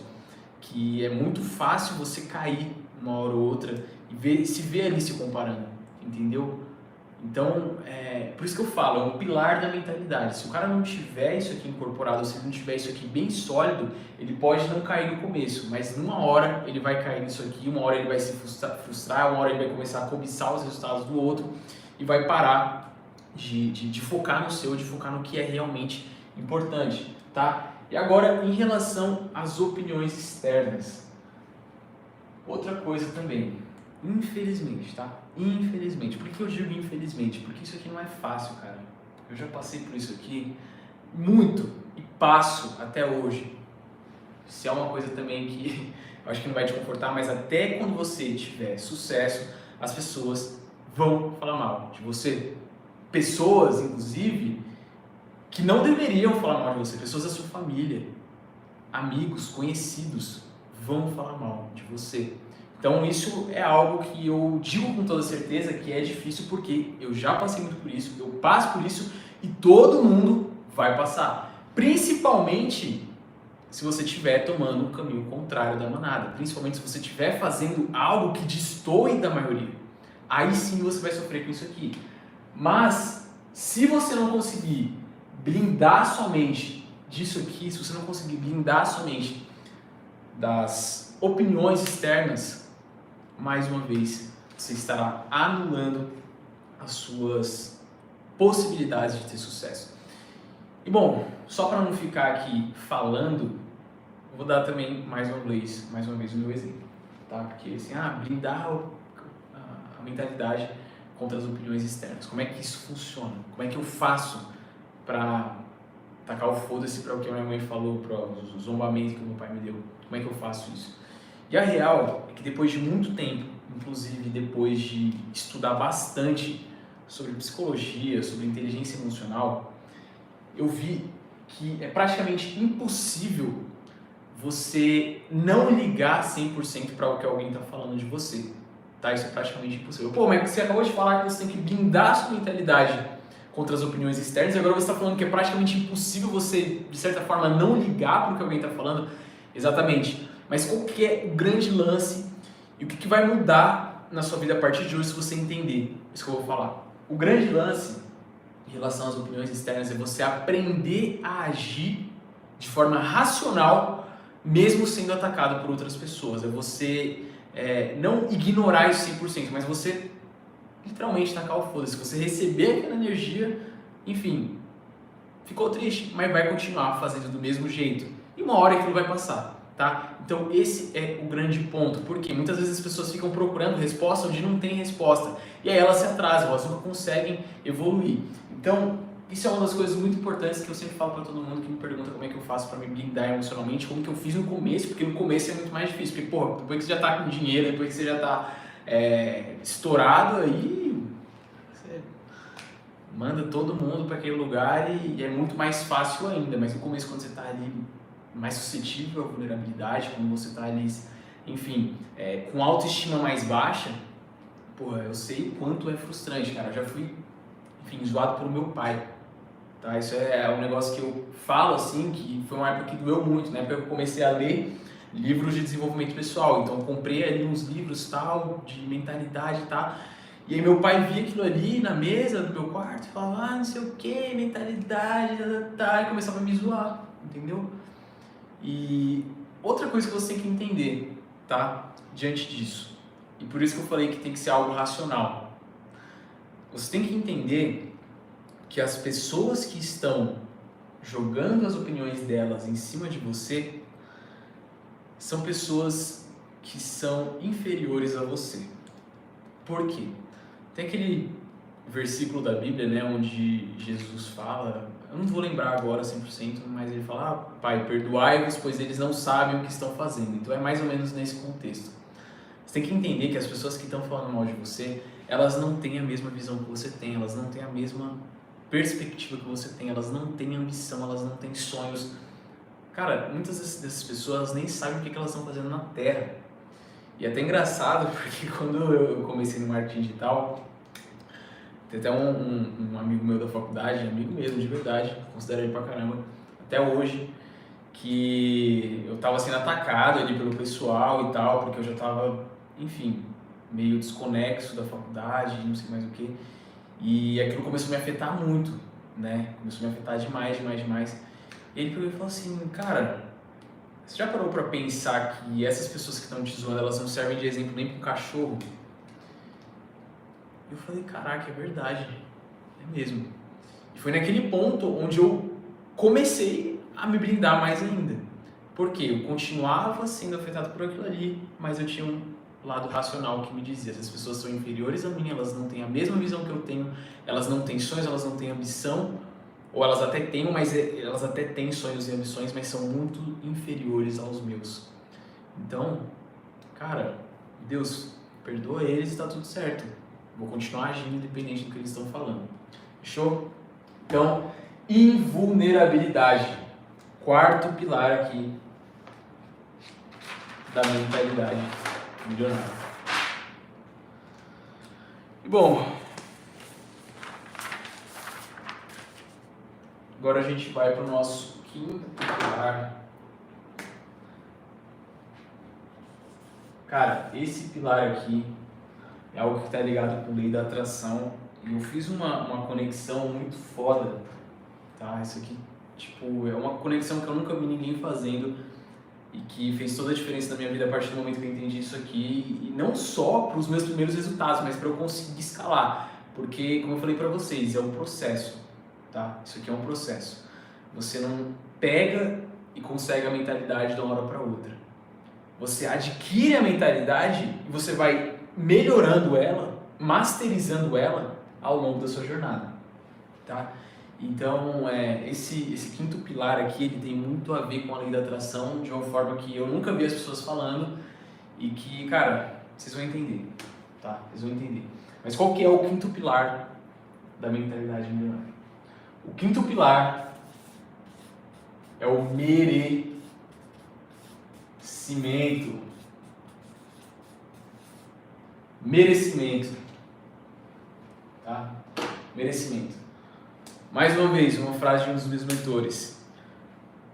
que é muito fácil você cair uma hora ou outra e se ver ali se comparando, entendeu? Então, por isso que eu falo, é um pilar da mentalidade. Se o cara não tiver isso aqui incorporado, se ele não tiver isso aqui bem sólido, ele pode não cair no começo, mas numa hora ele vai cair nisso aqui, uma hora ele vai se frustrar, uma hora ele vai começar a cobiçar os resultados do outro e vai parar de focar no seu, de focar no que é realmente importante, tá? E agora, em relação às opiniões externas, outra coisa também, infelizmente, tá? Infelizmente. Por que eu digo infelizmente? Porque isso aqui não é fácil, cara. Eu já passei por isso aqui muito e passo até hoje. Se é uma coisa também que eu acho que não vai te confortar, mas até quando você tiver sucesso, as pessoas vão falar mal de você. Pessoas, inclusive, que não deveriam falar mal de você, pessoas da sua família, amigos, conhecidos vão falar mal de você. Então isso é algo que eu digo com toda certeza que é difícil, porque eu já passei muito por isso, eu passo por isso e todo mundo vai passar. Principalmente se você estiver tomando um caminho contrário da manada, principalmente se você estiver fazendo algo que destoe da maioria. Aí sim você vai sofrer com isso aqui. Mas se você não conseguir blindar sua mente disso aqui, se você não conseguir blindar sua mente das opiniões externas, mais uma vez você estará anulando as suas possibilidades de ter sucesso. E bom, só para não ficar aqui falando, vou dar também mais uma vez o meu exemplo, tá? Porque assim, blindar a mentalidade contra as opiniões externas. Como é que isso funciona? Como é que eu faço para tacar o foda-se para o que a minha mãe falou, para o zombamento que o meu pai me deu? Como é que eu faço isso? E a real é que depois de muito tempo, inclusive depois de estudar bastante sobre psicologia, sobre inteligência emocional, eu vi que é praticamente impossível você não ligar 100% para o que alguém está falando de você. Tá? Isso é praticamente impossível. Pô, mas você acabou de falar que você tem que blindar a sua mentalidade contra as opiniões externas e agora você está falando que é praticamente impossível você, de certa forma, não ligar para o que alguém está falando. Exatamente. Mas qual que é o grande lance e o que vai mudar na sua vida a partir de hoje se você entender isso que eu vou falar? O grande lance em relação às opiniões externas é você aprender a agir de forma racional, mesmo sendo atacado por outras pessoas. É você não ignorar isso 100%, mas você literalmente tacar o foda-se. Você receber aquela energia, enfim, ficou triste, mas vai continuar fazendo do mesmo jeito. E uma hora aquilo vai passar, tá? Então esse é o grande ponto, porque muitas vezes as pessoas ficam procurando resposta onde não tem resposta. E aí elas se atrasam, elas nunca conseguem evoluir. Então, isso é uma das coisas muito importantes que eu sempre falo para todo mundo que me pergunta como é que eu faço para me blindar emocionalmente, como que eu fiz no começo, porque no começo é muito mais difícil, porque, porra, depois que você já tá com dinheiro, depois que você já tá estourado, aí você manda todo mundo para aquele lugar e é muito mais fácil ainda, mas no começo quando você tá ali mais suscetível à vulnerabilidade, quando você tá ali, enfim, com autoestima mais baixa, porra, eu sei o quanto é frustrante, cara, eu já fui, enfim, zoado pelo meu pai. Tá, isso é um negócio que eu falo assim, que foi uma época que doeu muito, né? Porque eu comecei a ler livros de desenvolvimento pessoal, então eu comprei ali uns livros tal, de mentalidade e tal, e aí meu pai via aquilo ali na mesa do meu quarto e falava, não sei o que, mentalidade, e começava a me zoar, entendeu? E outra coisa que você tem que entender, tá? Diante disso, e por isso que eu falei que tem que ser algo racional, você tem que entender que as pessoas que estão jogando as opiniões delas em cima de você são pessoas que são inferiores a você. Por quê? Tem aquele versículo da Bíblia, né, onde Jesus fala, eu não vou lembrar agora 100%, mas ele fala, Pai, perdoai-vos, pois eles não sabem o que estão fazendo. Então é mais ou menos nesse contexto. Você tem que entender que as pessoas que estão falando mal de você, elas não têm a mesma visão que você tem, elas não têm a mesma perspectiva que você tem, elas não têm ambição, elas não têm sonhos. Cara, muitas dessas pessoas nem sabem o que elas estão fazendo na Terra. E é até engraçado, porque quando eu comecei no marketing digital, tem até um amigo meu da faculdade, amigo mesmo, de verdade, considero ele pra caramba, até hoje, que eu tava sendo atacado ali pelo pessoal e tal, porque eu já tava, enfim, meio desconexo da faculdade, não sei mais o que. E aquilo começou a me afetar muito, né? Começou a me afetar demais. E ele pegou e falou assim, cara, você já parou pra pensar que essas pessoas que estão te zoando, elas não servem de exemplo nem pro cachorro? Eu falei, caraca, é verdade, é mesmo. E foi naquele ponto onde eu comecei a me blindar mais ainda. Porque eu continuava sendo afetado por aquilo ali, mas eu tinha um lado racional que me dizia, essas pessoas são inferiores a mim, elas não têm a mesma visão que eu tenho, elas não têm sonhos, elas não têm ambição, ou elas até têm, mas elas até têm sonhos e ambições, mas são muito inferiores aos meus. Então, cara, Deus, perdoa eles e tá tudo certo. Vou continuar agindo independente do que eles estão falando. Fechou? Então, invulnerabilidade. Quarto pilar aqui da mentalidade milionária. E bom, agora a gente vai para o nosso quinto pilar. Cara, esse pilar aqui é algo que está ligado com a lei da atração. E eu fiz uma conexão muito foda, tá? Isso aqui, tipo, é uma conexão que eu nunca vi ninguém fazendo e que fez toda a diferença na minha vida a partir do momento que eu entendi isso aqui. E não só para os meus primeiros resultados, mas para eu conseguir escalar. Porque, como eu falei para vocês, é um processo, tá? Isso aqui é um processo. Você não pega e consegue a mentalidade de uma hora para outra. Você adquire a mentalidade e você vai melhorando ela, masterizando ela ao longo da sua jornada, tá? Então, esse quinto pilar aqui, ele tem muito a ver com a lei da atração de uma forma que eu nunca vi as pessoas falando e que, cara, vocês vão entender, tá? Vocês vão entender. Mas qual que é o quinto pilar da mentalidade milionária? O quinto pilar é o merecimento. Merecimento. Tá? Merecimento. Mais uma vez, uma frase de um dos meus mentores.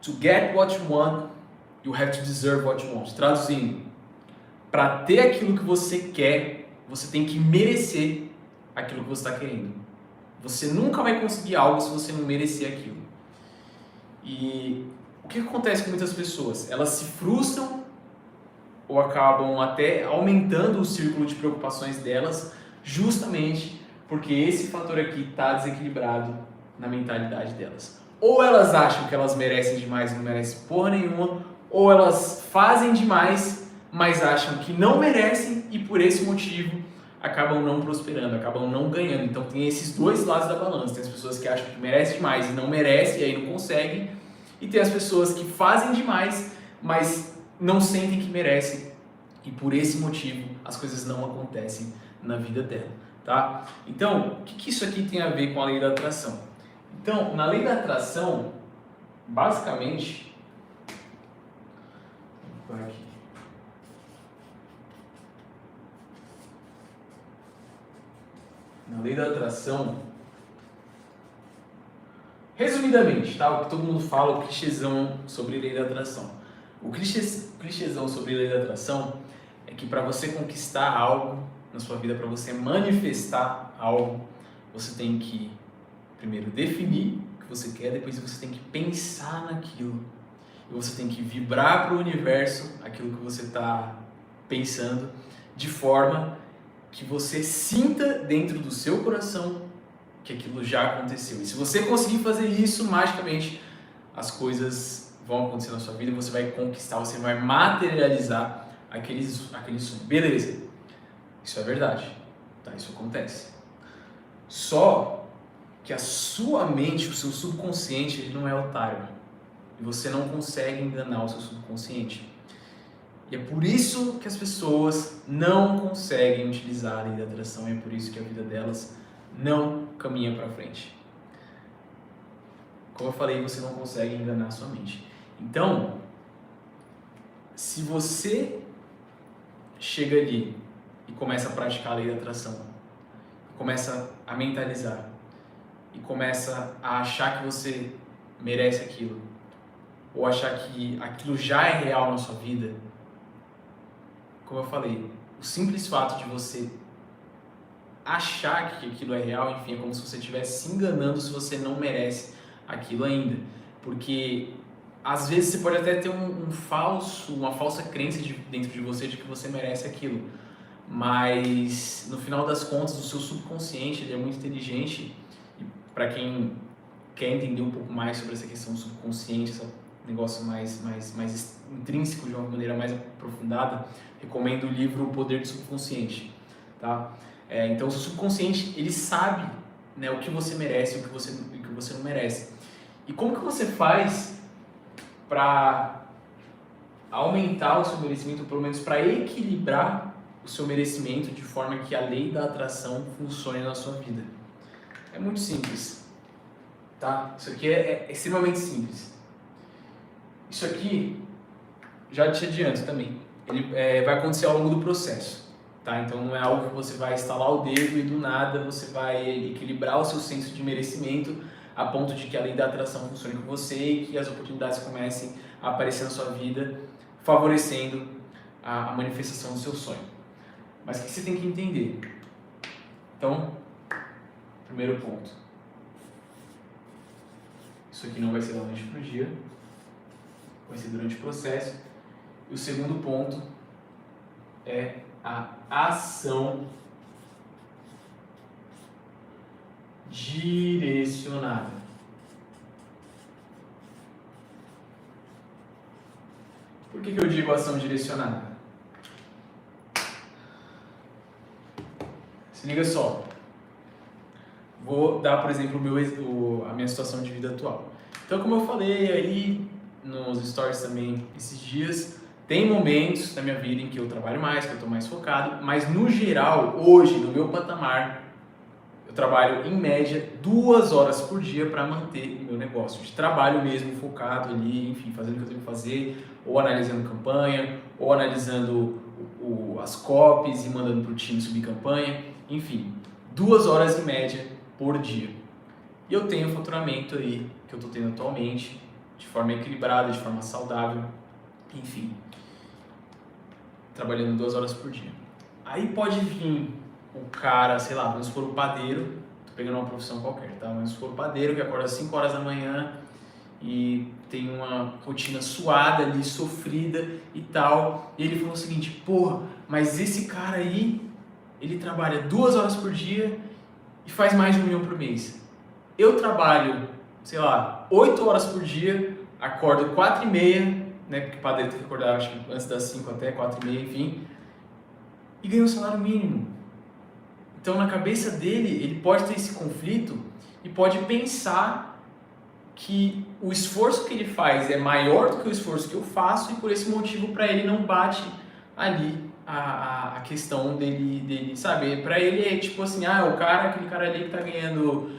To get what you want, you have to deserve what you want. Traduzindo, para ter aquilo que você quer, você tem que merecer aquilo que você está querendo. Você nunca vai conseguir algo se você não merecer aquilo. E o que acontece com muitas pessoas? Elas se frustram ou acabam até aumentando o círculo de preocupações delas, justamente porque esse fator aqui está desequilibrado na mentalidade delas. Ou elas acham que elas merecem demais e não merecem porra nenhuma, ou elas fazem demais, mas acham que não merecem e por esse motivo acabam não prosperando, acabam não ganhando. Então tem esses dois lados da balança. Tem as pessoas que acham que merecem demais e não merecem e aí não conseguem. E tem as pessoas que fazem demais, mas não sentem que merecem e por esse motivo as coisas não acontecem na vida dela, tá? Então, o que isso aqui tem a ver com a lei da atração? Então, na lei da atração, basicamente, vou aqui. Na lei da atração, resumidamente, tá? O que todo mundo fala, o clichêzão sobre lei da atração. O clichêzão sobre lei da atração é que para você conquistar algo na sua vida, para você manifestar algo, você tem que primeiro definir o que você quer, depois você tem que pensar naquilo. E você tem que vibrar para o universo aquilo que você está pensando, de forma que você sinta dentro do seu coração que aquilo já aconteceu. E se você conseguir fazer isso, magicamente as coisas vão acontecer na sua vida, você vai conquistar, você vai materializar aquele sonho. Beleza, isso é verdade, tá? Isso acontece. Só que a sua mente, o seu subconsciente, ele não é otário. E você não consegue enganar o seu subconsciente. E é por isso que as pessoas não conseguem utilizar a lei da atração, e é por isso que a vida delas não caminha para frente. Como eu falei, você não consegue enganar a sua mente. Então, se você chega ali e começa a praticar a lei da atração, começa a mentalizar e começa a achar que você merece aquilo, ou achar que aquilo já é real na sua vida, como eu falei, o simples fato de você achar que aquilo é real, enfim, é como se você estivesse se enganando se você não merece aquilo ainda. Porque às vezes você pode até ter uma falsa crença dentro de você de que você merece aquilo. Mas no final das contas, o seu subconsciente ele é muito inteligente. E para quem quer entender um pouco mais sobre essa questão do subconsciente, esse negócio mais intrínseco de uma maneira mais aprofundada, recomendo o livro O Poder do Subconsciente, tá? Então o seu subconsciente ele sabe, né, o que você merece e o que você não merece. E como que você faz para aumentar o seu merecimento, ou pelo menos para equilibrar o seu merecimento de forma que a lei da atração funcione na sua vida? É muito simples, tá? Isso aqui é extremamente simples. Isso aqui, já te adianto também, ele vai acontecer ao longo do processo, tá? Então não é algo que você vai estalar o dedo e do nada você vai equilibrar o seu senso de merecimento a ponto de que a lei da atração funcione com você e que as oportunidades comecem a aparecer na sua vida, favorecendo a manifestação do seu sonho. Mas o que você tem que entender? Então, primeiro ponto. Isso aqui não vai ser da noite para o dia, vai ser durante o processo. E o segundo ponto é a ação direcionada. Por que eu digo ação direcionada? Se liga só. Vou dar, por exemplo, a minha situação de vida atual. Então, como eu falei aí nos stories também esses dias, tem momentos na minha vida em que eu trabalho mais, que eu estou mais focado, mas no geral, hoje, no meu patamar, eu trabalho em média 2 horas por dia para manter o meu negócio de trabalho mesmo, focado ali, enfim, fazendo o que eu tenho que fazer, ou analisando campanha, ou analisando as copies e mandando para o time subir campanha, enfim, 2 horas em média por dia. E eu tenho o faturamento aí que eu estou tendo atualmente, de forma equilibrada, de forma saudável, enfim, trabalhando 2 horas por dia. Aí pode vir o cara, sei lá, vamos supor o padeiro, tô pegando uma profissão qualquer, tá? Vamos supor o padeiro que acorda às 5 horas da manhã e tem uma rotina suada ali, sofrida e tal, e ele falou o seguinte: porra, mas esse cara aí, ele trabalha 2 horas por dia e faz mais de 1 milhão por mês. Eu trabalho, sei lá, 8 horas por dia, acordo 4h30, né, porque o padeiro tem que acordar, acho que antes das 5 até 4h30, enfim, e ganha um salário mínimo. Então, na cabeça dele, ele pode ter esse conflito e pode pensar que o esforço que ele faz é maior do que o esforço que eu faço e por esse motivo para ele não bate ali a questão dele, sabe? Para ele é tipo assim, aquele cara ali que tá ganhando,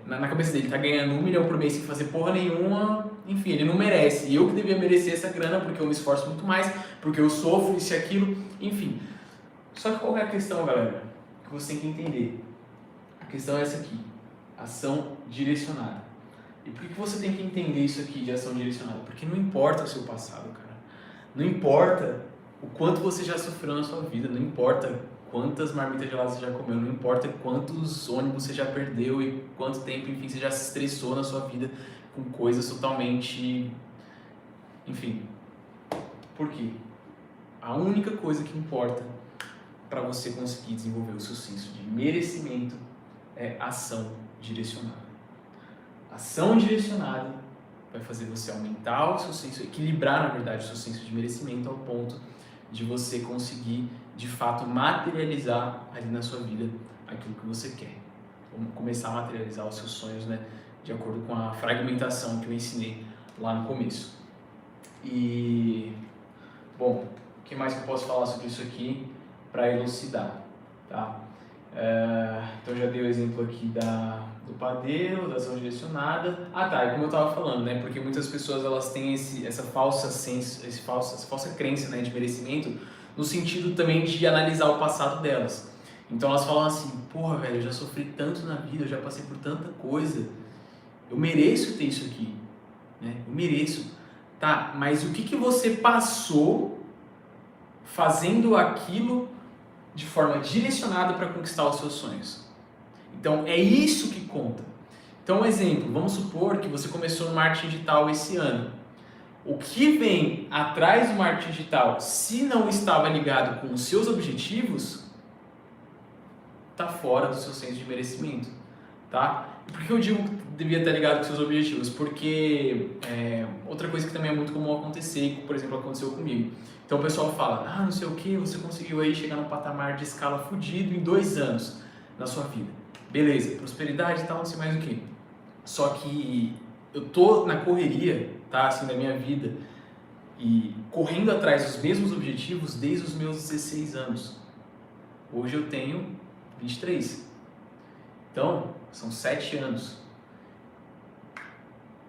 na cabeça dele, tá ganhando 1 milhão por mês sem fazer porra nenhuma, enfim, ele não merece. Eu que devia merecer essa grana porque eu me esforço muito mais, porque eu sofro isso e aquilo, enfim. Só que qual é a questão, galera? Que você tem que entender. A questão é essa aqui, ação direcionada. E por que você tem que entender isso aqui de ação direcionada? Porque não importa o seu passado, cara. Não importa o quanto você já sofreu na sua vida, não importa quantas marmitas geladas você já comeu, não importa quantos ônibus você já perdeu e quanto tempo, enfim, você já se estressou na sua vida com coisas totalmente... Enfim. Por quê? A única coisa que importa para você conseguir desenvolver o seu senso de merecimento é ação direcionada. Ação direcionada vai fazer você aumentar o seu senso, equilibrar, na verdade, o seu senso de merecimento ao ponto de você conseguir, de fato, materializar ali na sua vida aquilo que você quer. Vamos começar a materializar os seus sonhos, né, de acordo com a fragmentação que eu ensinei lá no começo. E, bom, o que mais que eu posso falar sobre isso aqui para elucidar, tá? Então já dei o exemplo aqui do padeiro, da ação direcionada. Tá, como eu estava falando, né? Porque muitas pessoas elas têm essa falsa crença, né, de merecimento, no sentido também de analisar o passado delas. Então elas falam assim: porra, velho, eu já sofri tanto na vida, eu já passei por tanta coisa, eu mereço ter isso aqui, né? Eu mereço. Tá, mas o que você passou fazendo aquilo de forma direcionada para conquistar os seus sonhos? Então é isso que conta. Então, um exemplo, vamos supor que você começou no marketing digital esse ano. O que vem atrás do marketing digital, se não estava ligado com os seus objetivos, está fora do seu senso de merecimento, tá? Por que eu digo que devia estar ligado com os seus objetivos? Porque outra coisa que também é muito comum acontecer, que, por exemplo, aconteceu comigo. Então o pessoal fala: não sei o que, você conseguiu aí chegar num patamar de escala fudido em 2 anos na sua vida. Beleza, prosperidade e tal, não sei mais o que. Só que eu tô na correria, tá, assim, da minha vida e correndo atrás dos mesmos objetivos desde os meus 16 anos. Hoje eu tenho 23. Então, são 7 anos.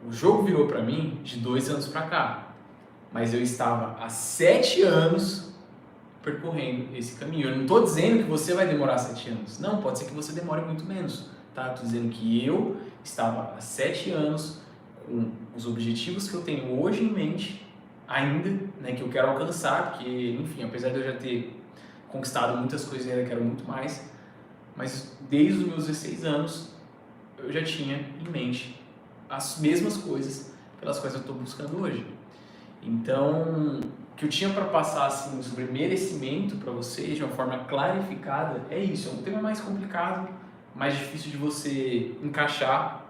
O jogo virou pra mim de 2 anos pra cá. mas eu estava há 7 anos percorrendo esse caminho. Eu não estou dizendo que você vai demorar 7 anos. Não, pode ser que você demore muito menos. Tá? Estou dizendo que eu estava há 7 anos com os objetivos que eu tenho hoje em mente, ainda, né, que eu quero alcançar, porque, enfim, apesar de eu já ter conquistado muitas coisas, eu ainda quero muito mais, mas desde os meus 16 anos eu já tinha em mente as mesmas coisas pelas quais eu estou buscando hoje. Então, o que eu tinha para passar assim, sobre merecimento para vocês de uma forma clarificada é isso. É um tema mais complicado, mais difícil de você encaixar,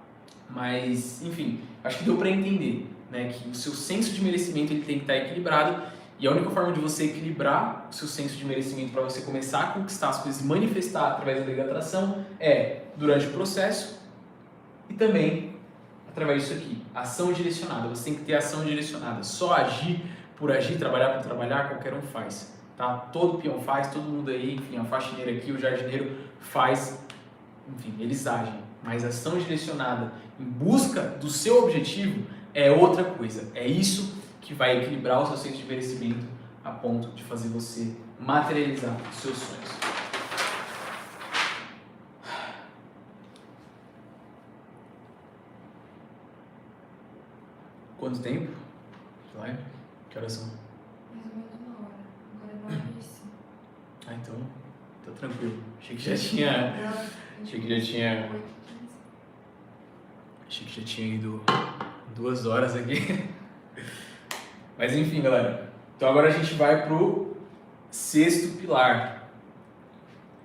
mas enfim, acho que deu para entender, né, que o seu senso de merecimento ele tem que estar equilibrado, e a única forma de você equilibrar o seu senso de merecimento para você começar a conquistar as coisas e manifestar através da lei da atração é durante o processo e também através disso aqui, ação direcionada. Você tem que ter ação direcionada. Só agir por agir, trabalhar por trabalhar, qualquer um faz, tá? Todo peão faz, todo mundo aí, enfim, a faxineira aqui, o jardineiro faz, enfim, eles agem. Mas ação direcionada em busca do seu objetivo é outra coisa. É isso que vai equilibrar o seu senso de merecimento a ponto de fazer você materializar os seus sonhos. Quanto tempo? Vai? Que horas são? Mais ou menos 1 hora. Agora é 9h05. Ah, então tá tranquilo. Achei que já tinha. Achei que já tinha ido 2 horas aqui. Mas enfim, galera. Então agora a gente vai pro 6º pilar.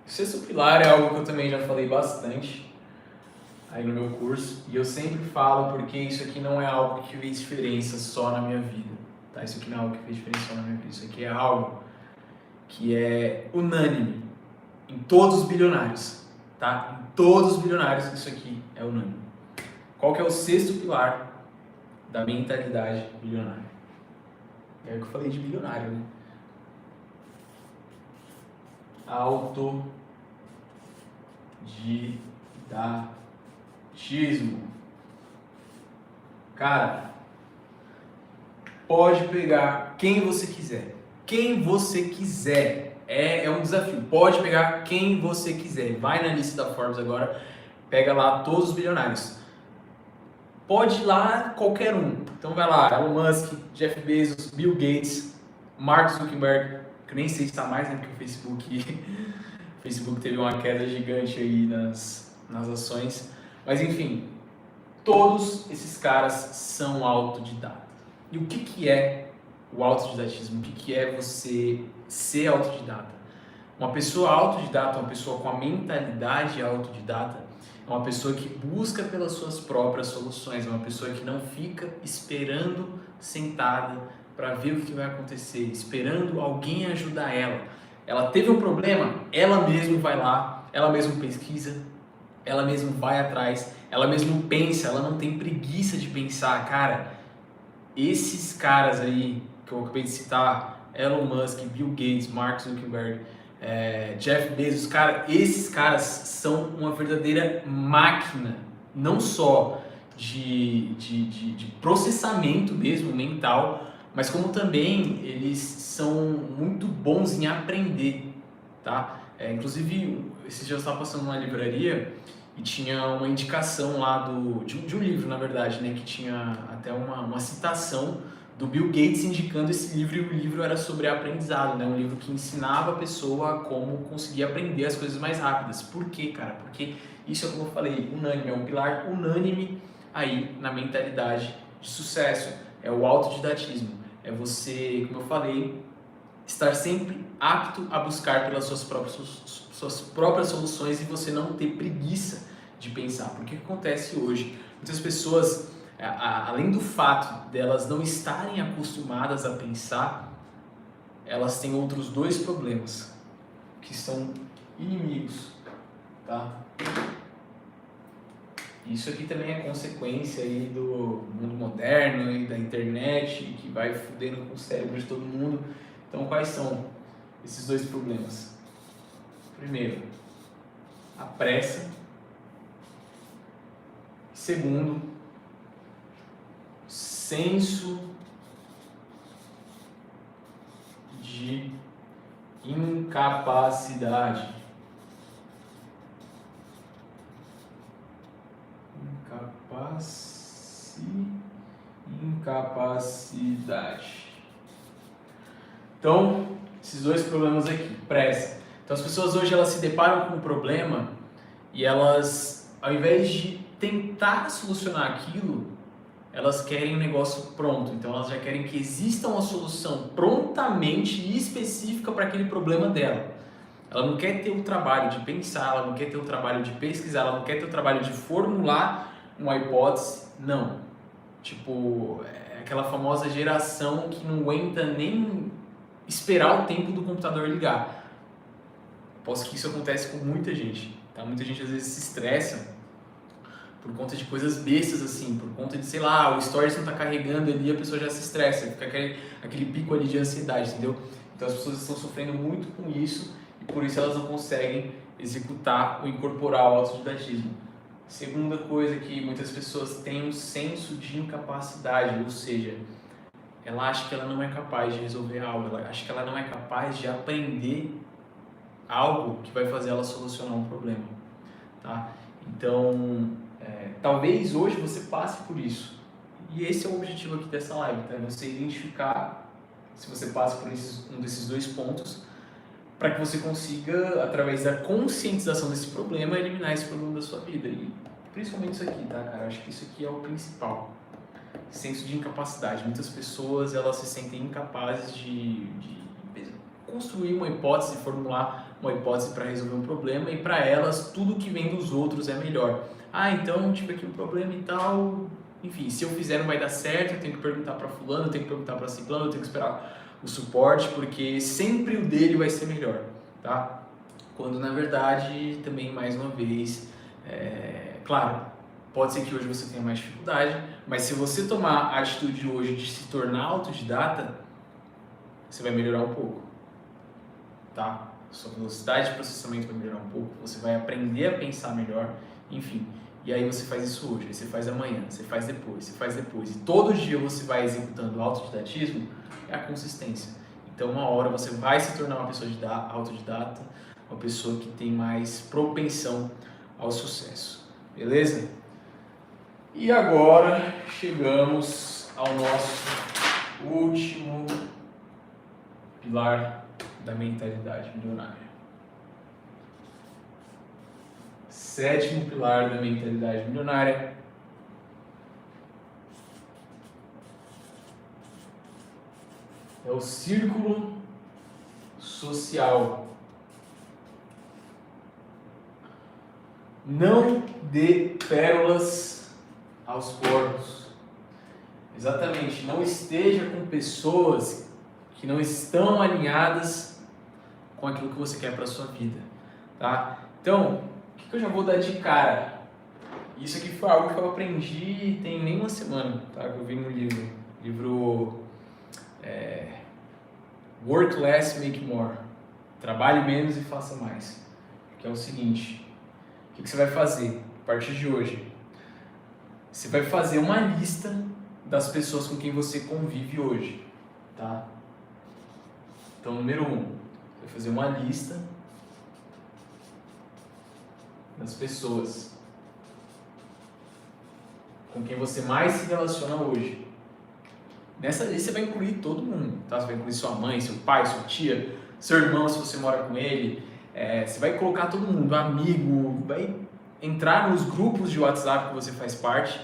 O 6º pilar é algo que eu também já falei bastante aí no meu curso. E eu sempre falo porque isso aqui não é algo que fez diferença só na minha vida. Tá? Isso aqui não é algo que fez diferença só na minha vida. Isso aqui é algo que é unânime em todos os bilionários. Tá? Em todos os bilionários isso aqui é unânime. Qual que é o 6º pilar da mentalidade bilionária? É o que eu falei de bilionário, né? Autodidatismo. Cara, pode pegar quem você quiser. Quem você quiser. É um desafio. Pode pegar quem você quiser. Vai na lista da Forbes agora. Pega lá todos os bilionários. Pode ir lá qualquer um. Então vai lá, Elon Musk, Jeff Bezos, Bill Gates, Mark Zuckerberg, que eu nem sei se está mais, né, porque o Facebook teve uma queda gigante aí nas ações. Mas enfim, todos esses caras são autodidatas. E o que é o autodidatismo? O que é você ser autodidata? Uma pessoa autodidata, uma pessoa com a mentalidade autodidata, é uma pessoa que busca pelas suas próprias soluções, é uma pessoa que não fica esperando sentada para ver o que vai acontecer, esperando alguém ajudar ela. Ela teve um problema, ela mesma vai lá, ela mesma pesquisa, ela mesma vai atrás, ela mesma pensa, ela não tem preguiça de pensar. Cara, esses caras aí que eu acabei de citar, Elon Musk, Bill Gates, Mark Zuckerberg, Jeff Bezos, cara, esses caras são uma verdadeira máquina, não só de processamento mesmo, mental, mas como também eles são muito bons em aprender, tá? Inclusive, esses dias eu estava passando numa livraria e tinha uma indicação lá de um livro, na verdade, né, que tinha até uma citação do Bill Gates indicando esse livro, e o livro era sobre aprendizado, né? Um livro que ensinava a pessoa a como conseguir aprender as coisas mais rápidas. Por quê, cara? Porque isso é, como eu falei, unânime, é um pilar unânime aí na mentalidade de sucesso. É o autodidatismo. É você, como eu falei, estar sempre apto a buscar pelas suas próprias soluções e você não ter preguiça de pensar. Porque o que acontece hoje? Muitas pessoas, além do fato delas não estarem acostumadas a pensar, elas têm outros 2 problemas que são inimigos, tá? Isso aqui também é consequência aí do mundo moderno e da internet, que vai fudendo com o cérebro de todo mundo. Então, quais são esses 2 problemas? Primeiro, a pressa. Segundo, senso de incapacidade. Incapacidade. Então, esses dois problemas aqui, presta. Então, as pessoas hoje elas se deparam com um problema e elas, ao invés de tentar solucionar aquilo, elas querem um negócio pronto. Então, elas já querem que exista uma solução prontamente e específica para aquele problema dela. Ela não quer ter o trabalho de pensar, ela não quer ter o trabalho de pesquisar, ela não quer ter o trabalho de formular uma hipótese. Não. Tipo, é aquela famosa geração que não aguenta nem esperar o tempo do computador ligar. Posso que isso acontece com muita gente, tá? Muita gente às vezes se estressa por conta de coisas bestas assim, por conta de, sei lá, o stories não tá carregando ali, a pessoa já se estressa, fica aquele pico ali de ansiedade, entendeu? Então as pessoas estão sofrendo muito com isso e por isso elas não conseguem executar ou incorporar o autodidatismo. Segunda coisa que muitas pessoas têm um senso de incapacidade, ou seja, ela acha que ela não é capaz de resolver algo, ela acha que ela não é capaz de aprender algo que vai fazer ela solucionar um problema, tá? Então, talvez hoje você passe por isso. E esse é o objetivo aqui dessa live, tá? Você identificar se você passa por um desses dois pontos, para que você consiga, através da conscientização desse problema, eliminar esse problema da sua vida. E principalmente isso aqui, tá, cara? Acho que isso aqui é o principal. Senso de incapacidade. Muitas pessoas, elas se sentem incapazes de construir uma hipótese, formular uma hipótese para resolver um problema, e para elas, tudo que vem dos outros é melhor. Ah, então tive aqui um problema e tal, enfim, se eu fizer não vai dar certo, eu tenho que perguntar para fulano, eu tenho que perguntar para ciclano, eu tenho que esperar o suporte, porque sempre o dele vai ser melhor, tá? Quando na verdade, também mais uma vez, claro, pode ser que hoje você tenha mais dificuldade, mas se você tomar a atitude hoje de se tornar autodidata, você vai melhorar um pouco, tá? Sua velocidade de processamento vai melhorar um pouco, você vai aprender a pensar melhor, enfim. E aí você faz isso hoje, aí você faz amanhã, você faz depois. E todo dia você vai executando o autodidatismo, é a consistência. Então uma hora você vai se tornar uma pessoa autodidata, uma pessoa que tem mais propensão ao sucesso. Beleza? E agora chegamos ao nosso último pilar da mentalidade milionária. Sétimo pilar da mentalidade milionária é o círculo social. Não dê pérolas aos porcos. Exatamente, não esteja com pessoas que não estão alinhadas com aquilo que você quer para a sua vida, tá? Então, o que eu já vou dar de cara? Isso aqui foi algo que eu aprendi tem nem uma semana, tá? Que eu vi no livro Work Less, Make More. Trabalhe menos e faça mais. Que é o seguinte, o que você vai fazer a partir de hoje? Você vai fazer uma lista das pessoas com quem você convive hoje, tá? Então, número 1, você vai fazer uma lista das pessoas com quem você mais se relaciona hoje. Nessa lista você vai incluir todo mundo, tá? Você vai incluir sua mãe, seu pai, sua tia, seu irmão, se você mora com ele. Você vai colocar todo mundo, amigo, vai entrar nos grupos de WhatsApp que você faz parte,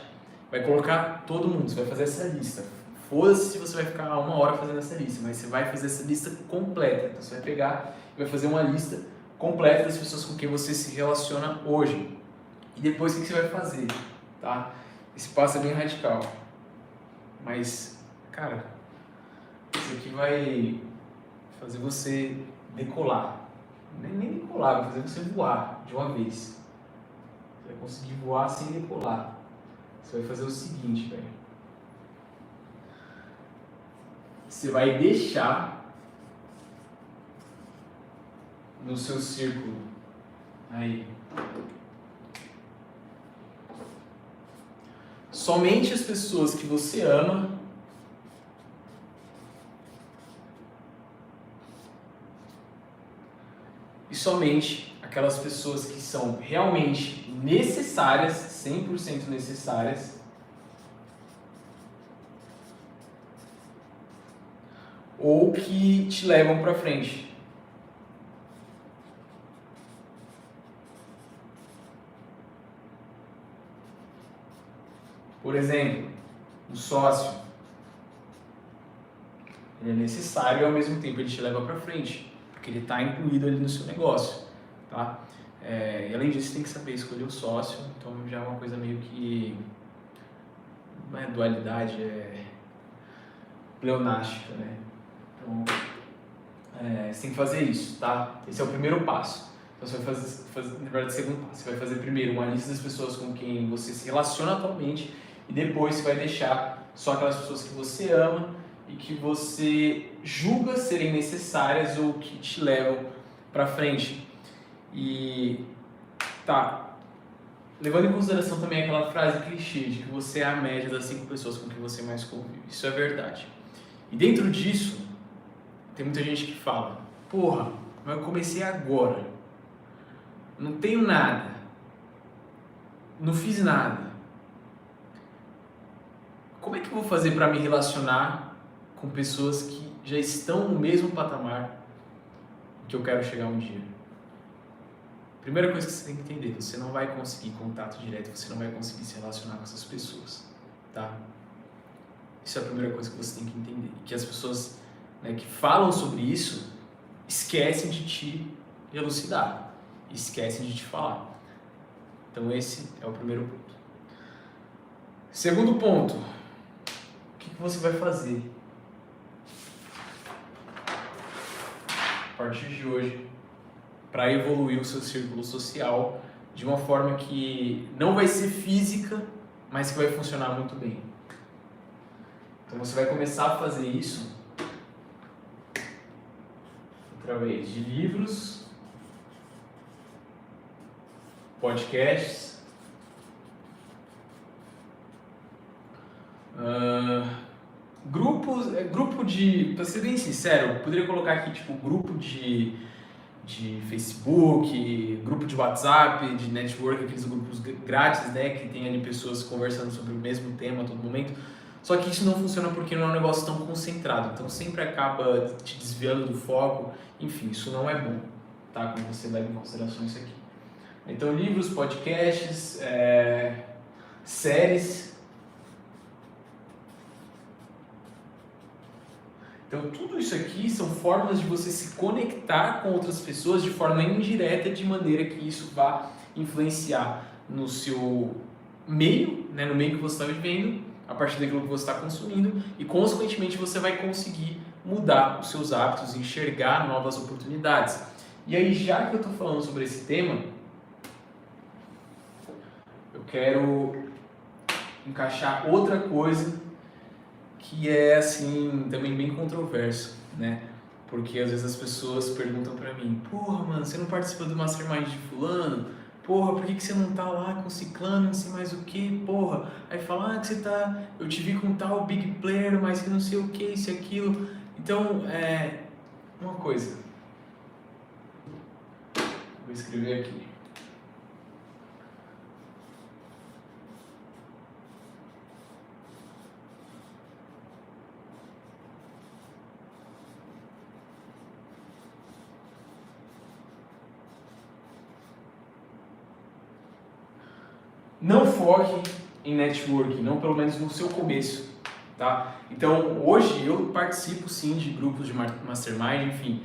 vai colocar todo mundo, você vai fazer essa lista. Foda-se se você vai ficar uma hora fazendo essa lista, mas você vai fazer essa lista completa. Então você vai pegar e vai fazer uma lista completa das pessoas com quem você se relaciona hoje. E depois o que você vai fazer, tá? Esse passo é bem radical. Mas, cara, isso aqui vai fazer você decolar. Nem decolar, vai fazer você voar de uma vez. Você vai conseguir voar sem decolar. Você vai fazer o seguinte, velho. Você vai deixar no seu círculo aí somente as pessoas que você ama somente aquelas pessoas que são realmente necessárias, 100% necessárias, ou que te levam para frente. Por exemplo, o sócio. Ele é necessário e ao mesmo tempo ele te leva para frente, porque ele está incluído ali no seu negócio, tá? E além disso, você tem que saber escolher o sócio, então já é uma coisa meio que não é dualidade, é pleonástica, né? Então, você tem que fazer isso, tá? Esse é o primeiro passo. Então você vai fazer na verdade, o segundo passo. Você vai fazer primeiro uma lista das pessoas com quem você se relaciona atualmente e depois você vai deixar só aquelas pessoas que você ama e que você julga serem necessárias ou que te levam para frente. E tá, levando em consideração também aquela frase clichê de que você é a média das 5 pessoas com quem você mais convive. Isso é verdade. E dentro disso, tem muita gente que fala: porra, mas eu comecei agora, não tenho nada, não fiz nada. Como é que eu vou fazer para me relacionar com pessoas que já estão no mesmo patamar que eu quero chegar um dia? Primeira coisa que você tem que entender: você não vai conseguir contato direto, você não vai conseguir se relacionar com essas pessoas, tá? Isso é a primeira coisa que você tem que entender. E que as pessoas, né, que falam sobre isso esquecem de te elucidar, esquecem de te falar. Então esse é o primeiro ponto. Segundo ponto, o que você vai fazer a partir de hoje para evoluir o seu círculo social de uma forma que não vai ser física, mas que vai funcionar muito bem? Então você vai começar a fazer isso através de livros, podcasts, grupo de, para ser bem sincero, eu poderia colocar aqui tipo grupo de Facebook, grupo de WhatsApp, de network, aqueles grupos grátis, né, que tem ali pessoas conversando sobre o mesmo tema a todo momento. Só que isso não funciona porque não é um negócio tão concentrado, então sempre acaba te desviando do foco. Enfim, isso não é bom, tá? Quando você leva em consideração isso aqui. Então, livros, podcasts, séries. Então, tudo isso aqui são formas de você se conectar com outras pessoas de forma indireta, de maneira que isso vá influenciar no seu meio, né, no meio que você está vivendo, a partir daquilo que você está consumindo, e consequentemente você vai conseguir mudar os seus hábitos, enxergar novas oportunidades. E aí, já que eu estou falando sobre esse tema, eu quero encaixar outra coisa que é assim também bem controverso, né? Porque às vezes as pessoas perguntam pra mim: porra, mano, você não participa do Mastermind de fulano? Porra, por que você não tá lá com ciclano, não sei mais o que, porra? Aí fala: que você tá, eu te vi com tal big player, mas que não sei o que, isso e aquilo. Então, uma coisa, vou escrever aqui. Não foque em networking, não pelo menos no seu começo, tá? Então, hoje eu participo sim de grupos de mastermind, enfim.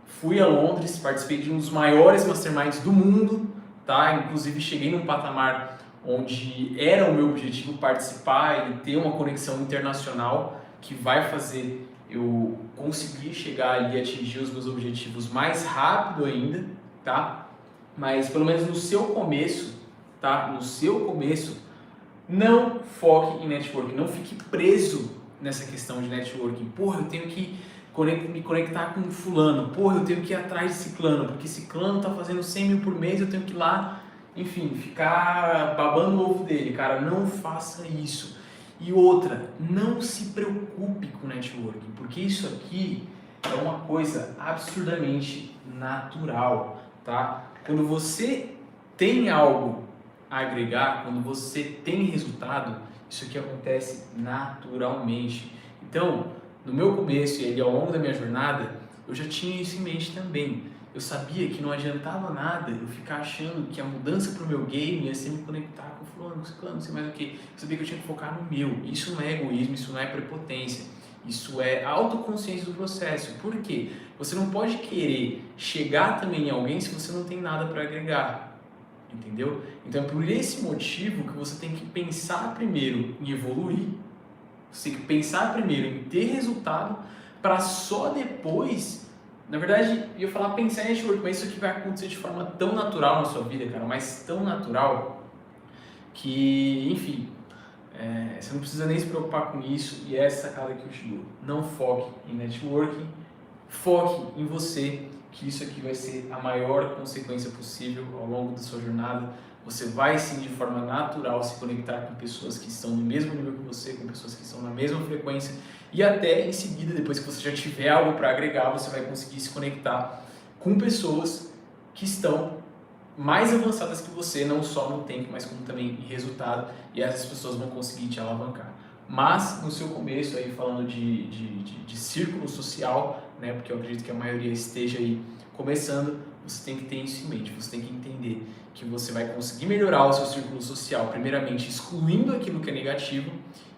Fui a Londres, participei de um dos maiores masterminds do mundo, tá? Inclusive cheguei num patamar onde era o meu objetivo participar e ter uma conexão internacional que vai fazer eu conseguir chegar ali e atingir os meus objetivos mais rápido ainda, tá? Mas pelo menos no seu começo, tá? No seu começo, não foque em networking, não fique preso nessa questão de networking. Porra, eu tenho que me conectar com fulano, porra, eu tenho que ir atrás de ciclano, porque ciclano tá fazendo 100 mil por mês, eu tenho que ir lá, enfim, ficar babando o ovo dele. Cara, não faça isso. E outra, não se preocupe com networking, porque isso aqui é uma coisa absurdamente natural, tá? Quando você tem algo a agregar, quando você tem resultado, isso aqui acontece naturalmente. Então, no meu começo e ali ao longo da minha jornada, eu já tinha isso em mente também. Eu sabia que não adiantava nada eu ficar achando que a mudança para o meu game ia ser me conectar com fulano, não sei mais o que. Eu sabia que eu tinha que focar no meu. Isso não é egoísmo, isso não é prepotência. Isso é autoconsciência do processo. Por quê? Você não pode querer chegar também em alguém se você não tem nada para agregar. Entendeu? Então é por esse motivo que você tem que pensar primeiro em evoluir. Você tem que pensar primeiro em ter resultado para só depois... Na verdade, eu ia falar pensar em network, mas isso aqui vai acontecer de forma tão natural na sua vida, cara, mas tão natural que, enfim, você não precisa nem se preocupar com isso e essa é a sacada que eu te dou. Não foque em networking, foque em você, que isso aqui vai ser a maior consequência possível ao longo da sua jornada. Você vai sim, de forma natural, se conectar com pessoas que estão no mesmo nível que você, com pessoas que estão na mesma frequência e até em seguida, depois que você já tiver algo para agregar, você vai conseguir se conectar com pessoas que estão mais avançadas que você, não só no tempo, mas como também em resultado, e essas pessoas vão conseguir te alavancar. Mas no seu começo, aí falando de círculo social, né, porque eu acredito que a maioria esteja aí começando, você tem que ter isso em mente, você tem que entender que você vai conseguir melhorar o seu círculo social, primeiramente excluindo aquilo que é negativo.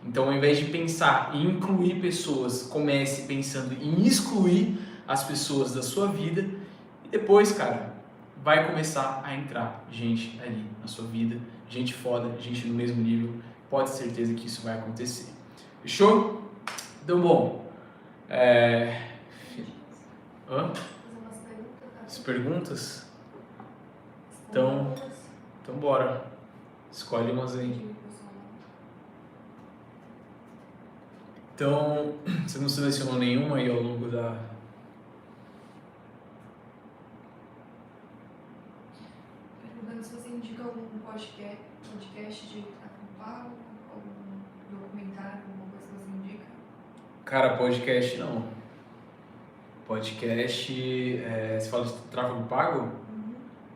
Então, ao invés de pensar em incluir pessoas, comece pensando em excluir as pessoas da sua vida e depois, cara, vai começar a entrar gente ali na sua vida, gente foda, gente no mesmo nível, pode ter certeza que isso vai acontecer. Fechou? Então, bom, As perguntas? Então bora. Escolhe umas aí. Então, você não selecionou nenhuma aí ao longo da... Perguntando se você indica algum podcast de tráfego pago, algum documentário, alguma coisa que você indica? Cara, podcast não. Podcast, você fala de tráfego pago? Uhum.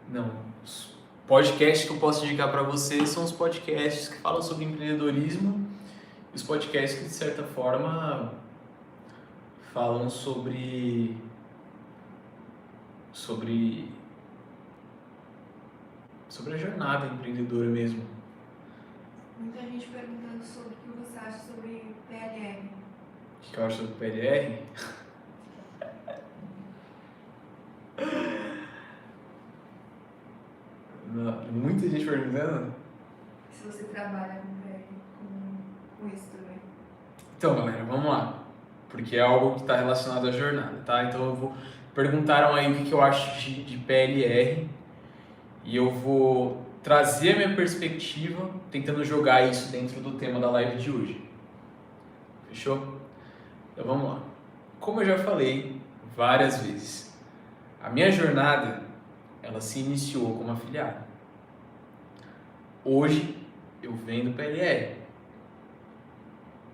Não. Os podcasts que eu posso indicar para você são os podcasts que falam sobre empreendedorismo e os podcasts que, de certa forma, falam sobre a jornada empreendedora mesmo. Muita gente perguntando sobre o que você acha sobre PLR. O que eu acho sobre PLR? Muita gente perguntando. Se você trabalha com PLR, com isso também. Então, galera, vamos lá. Porque é algo que está relacionado à jornada, tá? Então eu vou... Perguntaram aí o que eu acho de PLR e eu vou trazer a minha perspectiva tentando jogar isso dentro do tema da live de hoje. Fechou? Então vamos lá. Como eu já falei várias vezes, a minha jornada ela se iniciou como afiliado. Hoje eu vendo PLR.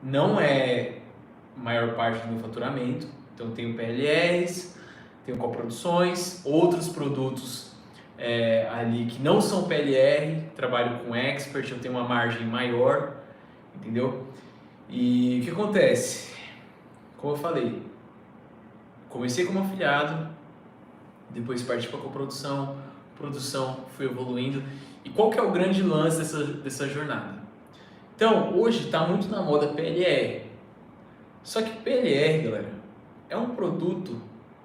Não é a maior parte do meu faturamento, então eu tenho PLRs, tenho coproduções, outros produtos ali que não são PLR, trabalho com expert, eu tenho uma margem maior, entendeu? E o que acontece? Como eu falei, comecei como afiliado, depois parti para coprodução, produção, fui evoluindo. E qual que é o grande lance dessa jornada? Então, hoje está muito na moda PLR. Só que PLR, galera, é um produto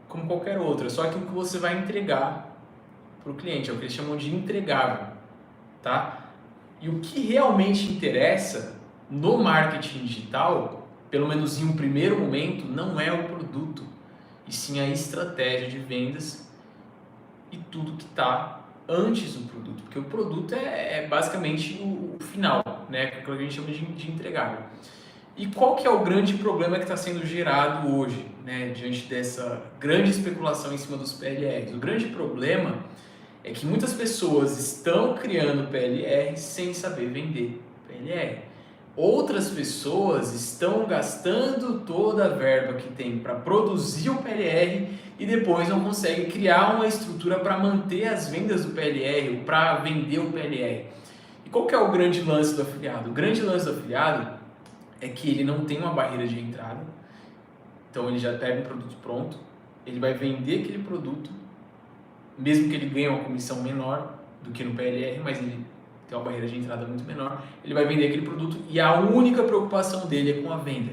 como qualquer outro, é só aquilo que você vai entregar para o cliente, é o que eles chamam de entregável, tá? E o que realmente interessa no marketing digital, pelo menos em um primeiro momento, não é o produto, e sim a estratégia de vendas e tudo que está antes do produto, porque o produto é basicamente o final, né? Que é o que a gente chama de entregável. E qual que é o grande problema que está sendo gerado hoje, né, diante dessa grande especulação em cima dos PLRs? O grande problema é que muitas pessoas estão criando PLR sem saber vender PLR. outras pessoas estão gastando toda a verba que tem para produzir o PLR e depois não conseguem criar uma estrutura para manter as vendas do PLR ou para vender o PLR. E qual que é o grande lance do afiliado? O grande lance do afiliado é que ele não tem uma barreira de entrada, então ele já pega um produto pronto, ele vai vender aquele produto, mesmo que ele ganhe uma comissão menor do que no PLR, mas ele tem uma barreira de entrada muito menor, ele vai vender aquele produto e a única preocupação dele é com a venda.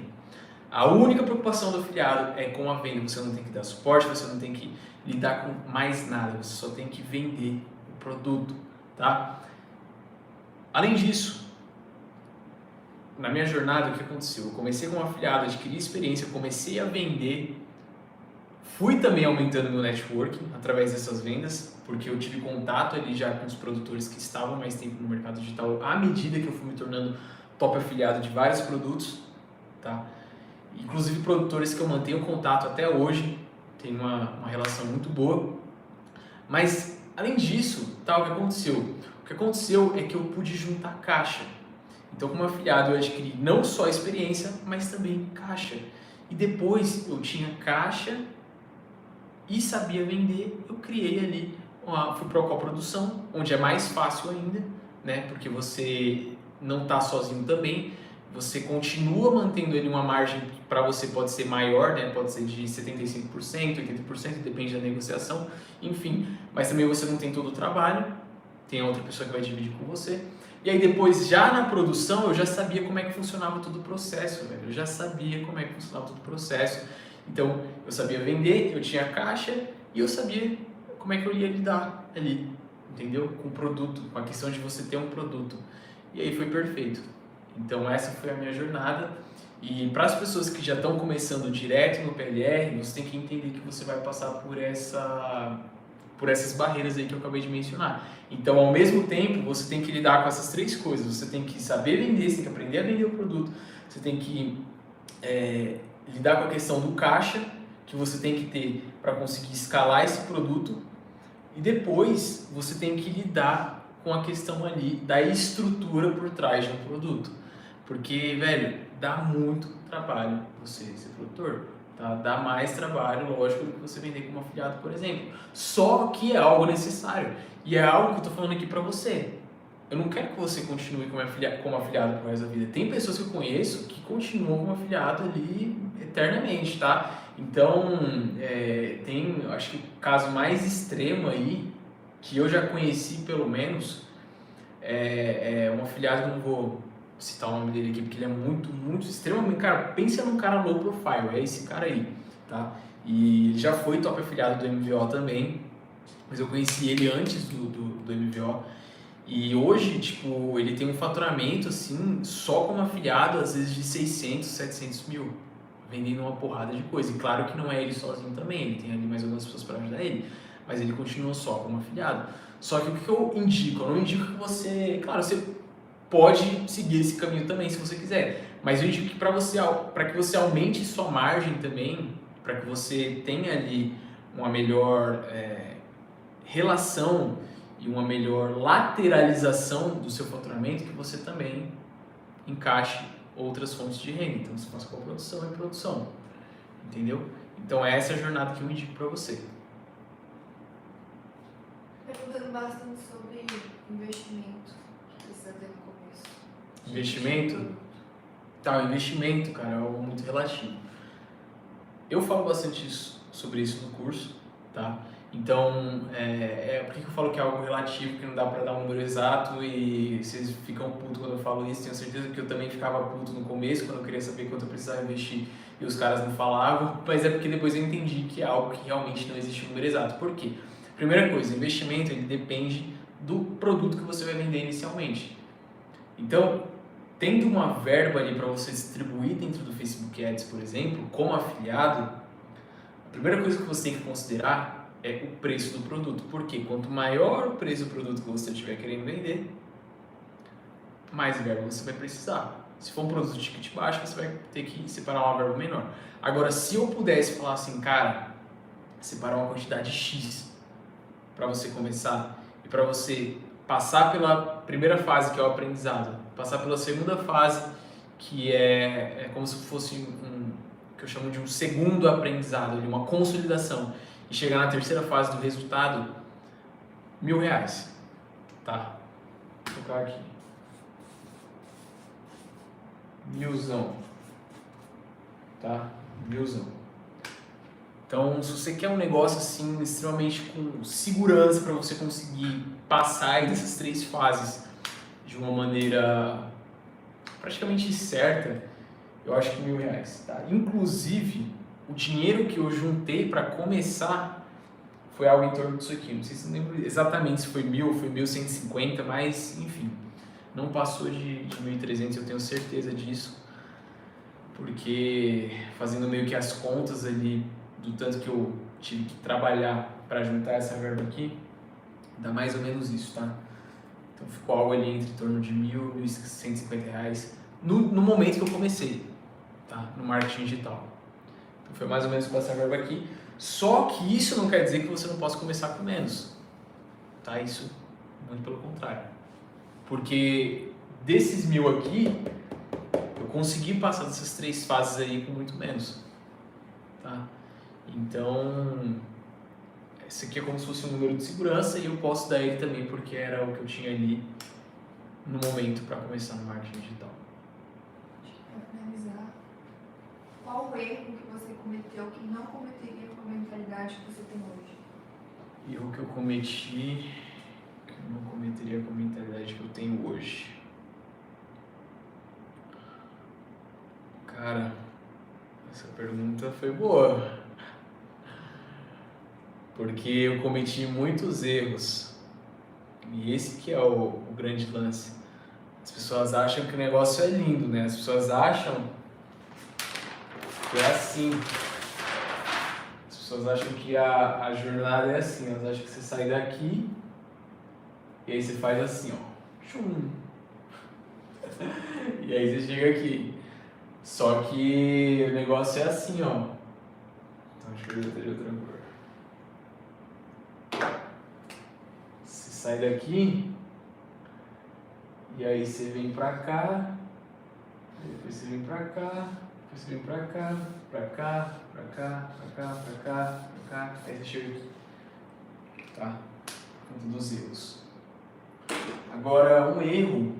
A única preocupação do afiliado é com a venda. Você não tem que dar suporte, você não tem que lidar com mais nada, você só tem que vender o produto, tá? Além disso, na minha jornada, o que aconteceu? Eu comecei como afiliado, adquiri experiência, comecei a vender, fui também aumentando meu networking através dessas vendas, porque eu tive contato ali já com os produtores que estavam mais tempo no mercado digital, à medida que eu fui me tornando top afiliado de vários produtos, tá? Inclusive produtores que eu mantenho contato até hoje, tem uma relação muito boa. Mas, além disso, tá, o que aconteceu? O que aconteceu é que eu pude juntar caixa. Então, como afiliado, eu adquiri não só experiência, mas também caixa. E depois eu tinha caixa e sabia vender, eu criei ali, fui para a coprodução, onde é mais fácil ainda, né? Porque você não está sozinho também, você continua mantendo ali uma margem para você pode ser maior, né? Pode ser de 75%, 80%, depende da negociação, enfim. Mas também você não tem todo o trabalho, tem outra pessoa que vai dividir com você. E aí depois, já na produção, eu já sabia como é que funcionava todo o processo, velho. Eu já sabia como é que funcionava todo o processo. Então, eu sabia vender, eu tinha caixa e eu sabia como é que eu ia lidar ali, entendeu? Com o produto, com a questão de você ter um produto. E aí foi perfeito. Então, essa foi a minha jornada. E para as pessoas que já estão começando direto no PLR, você tem que entender que você vai passar por essas barreiras aí que eu acabei de mencionar. Então, ao mesmo tempo, você tem que lidar com essas três coisas. Você tem que saber vender, você tem que aprender a vender o produto, você tem que lidar com a questão do caixa, que você tem que ter para conseguir escalar esse produto, e depois você tem que lidar com a questão ali da estrutura por trás de um produto. Porque, velho, dá muito trabalho você ser produtor. Tá? Dá mais trabalho, lógico, do que você vender como afiliado, por exemplo. Só que é algo necessário. E é algo que eu tô falando aqui pra você. Eu não quero que você continue como afiliado pro resto da vida. Tem pessoas que eu conheço que continuam como afiliado ali eternamente, tá? Então, tem, acho que o caso mais extremo aí, que eu já conheci pelo menos, é um afiliado, que eu não vou citar o nome dele aqui, porque ele é muito extremamente, cara, pensa num cara low profile, é esse cara aí, tá? E ele já foi top afiliado do MVO também, mas eu conheci ele antes do MVO, e hoje, tipo, ele tem um faturamento, assim, só como afiliado, às vezes de 600, 700 mil, vendendo uma porrada de coisa. E claro que não é ele sozinho também, ele tem ali mais algumas pessoas para ajudar ele, mas ele continua só como afiliado. Só que o que eu indico? Eu não indico que você, claro, você pode seguir esse caminho também se você quiser, mas eu indico que para que você aumente sua margem também, para que você tenha ali uma melhor relação e uma melhor lateralização do seu faturamento, que você também encaixe outras fontes de renda. Então você faça coprodução e produção, entendeu? Então essa é a jornada que eu indico para você. Perguntando bastante sobre investimento que precisa ter no começo. Investimento? Tá, o investimento, cara, é algo muito relativo. Eu falo bastante sobre isso no curso, tá? Então, por que eu falo que é algo relativo, que não dá pra dar um número exato e vocês ficam putos quando eu falo isso? Tenho certeza que eu também ficava puto no começo, quando eu queria saber quanto eu precisava investir e os caras não falavam, mas é porque depois eu entendi que é algo que realmente não existe um número exato. Por quê? Primeira coisa, investimento ele depende do produto que você vai vender inicialmente. Então, tendo uma verba ali para você distribuir dentro do Facebook Ads, por exemplo, como afiliado, a primeira coisa que você tem que considerar é o preço do produto. Porque quanto maior o preço do produto que você estiver querendo vender, mais verba você vai precisar. Se for um produto de ticket baixo, você vai ter que separar uma verba menor. Agora, se eu pudesse falar assim, cara, separar uma quantidade X para você começar e para você passar pela primeira fase, que é o aprendizado, passar pela segunda fase que é como se fosse que eu chamo de um segundo aprendizado, uma consolidação, e chegar na terceira fase do resultado, R$1.000, tá? Vou colocar aqui, 1.000, tá? 1.000. Então, se você quer um negócio assim extremamente com segurança para você conseguir passar dessas 3 fases de uma maneira praticamente certa, eu acho que R$1.000, tá? Inclusive, o dinheiro que eu juntei para começar foi algo em torno disso aqui. Não sei se eu lembro exatamente se foi 1.000, foi 1.150, mas enfim, não passou de 1.300, eu tenho certeza disso, porque fazendo meio que as contas ali do tanto que eu tive que trabalhar para juntar essa verba aqui, dá mais ou menos isso, tá? Então ficou algo ali entre torno de R$1.000, R$1.150 no momento que eu comecei, tá? No marketing digital. Então foi mais ou menos com essa verba aqui. Só que isso não quer dizer que você não possa começar com menos, tá? Isso muito pelo contrário. Porque desses 1.000 aqui, eu consegui passar dessas 3 fases aí com muito menos, tá? Então, esse aqui é como se fosse um número de segurança e eu posso dar ele também porque era o que eu tinha ali no momento para começar no marketing digital. Para finalizar, qual o erro que você cometeu que não cometeria com a mentalidade que você tem hoje? Erro que eu cometi, que eu não cometeria com a mentalidade que eu tenho hoje. Cara, essa pergunta foi boa. Porque eu cometi muitos erros. E esse que é o grande lance. As pessoas acham que o negócio é lindo, né? As pessoas acham que é assim. As pessoas acham que a jornada é assim. Elas acham que você sai daqui e aí você faz assim, ó. Tchum. E aí você chega aqui. Só que o negócio é assim, ó. Então deixa eu ver de outra cor. Você sai daqui e aí você vem pra cá, depois você vem pra cá, depois você vem pra cá, pra cá, pra cá, pra cá, pra cá, pra cá, aí você chega aqui, tá? Conta dos erros. Agora, um erro,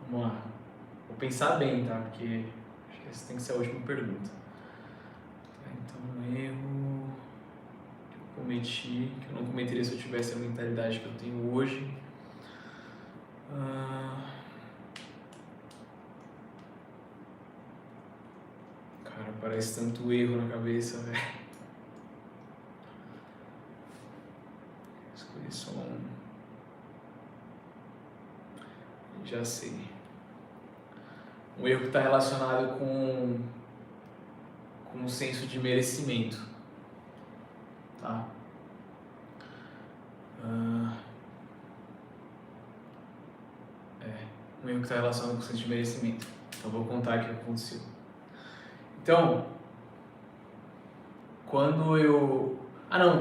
vamos lá, vou pensar bem, tá? Porque acho que essa tem que ser a última pergunta. Então, um erro que eu cometi, que eu não cometeria se eu tivesse a mentalidade que eu tenho hoje. Cara, parece tanto erro na cabeça, velho. Escolhi só um. Já sei. Um erro que está relacionado com um senso de merecimento, tá? Um erro que está relacionado com o senso de merecimento. Então vou contar aqui o que aconteceu. Então, quando eu...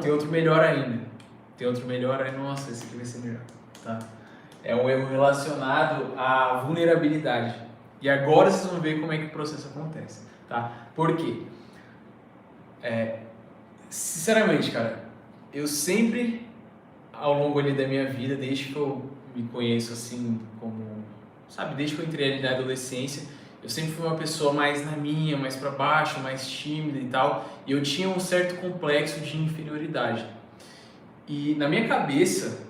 tem outro melhor ainda. Nossa, esse aqui vai ser melhor, tá? É um erro relacionado à vulnerabilidade. E agora vocês vão ver como é que o processo acontece, tá? Por quê? Sinceramente, cara, eu sempre, ao longo ali da minha vida, desde que eu me conheço assim como... Sabe, desde que eu entrei ali na adolescência, eu sempre fui uma pessoa mais na minha, mais pra baixo, mais tímida e tal. E eu tinha um certo complexo de inferioridade. E na minha cabeça,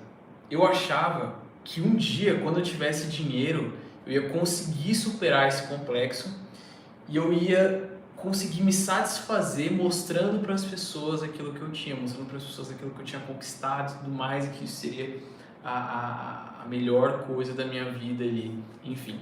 eu achava que um dia, quando eu tivesse dinheiro, eu ia conseguir superar esse complexo e eu ia conseguir me satisfazer mostrando para as pessoas aquilo que eu tinha, mostrando para as pessoas aquilo que eu tinha conquistado e tudo mais, e que isso seria a melhor coisa da minha vida ali, enfim.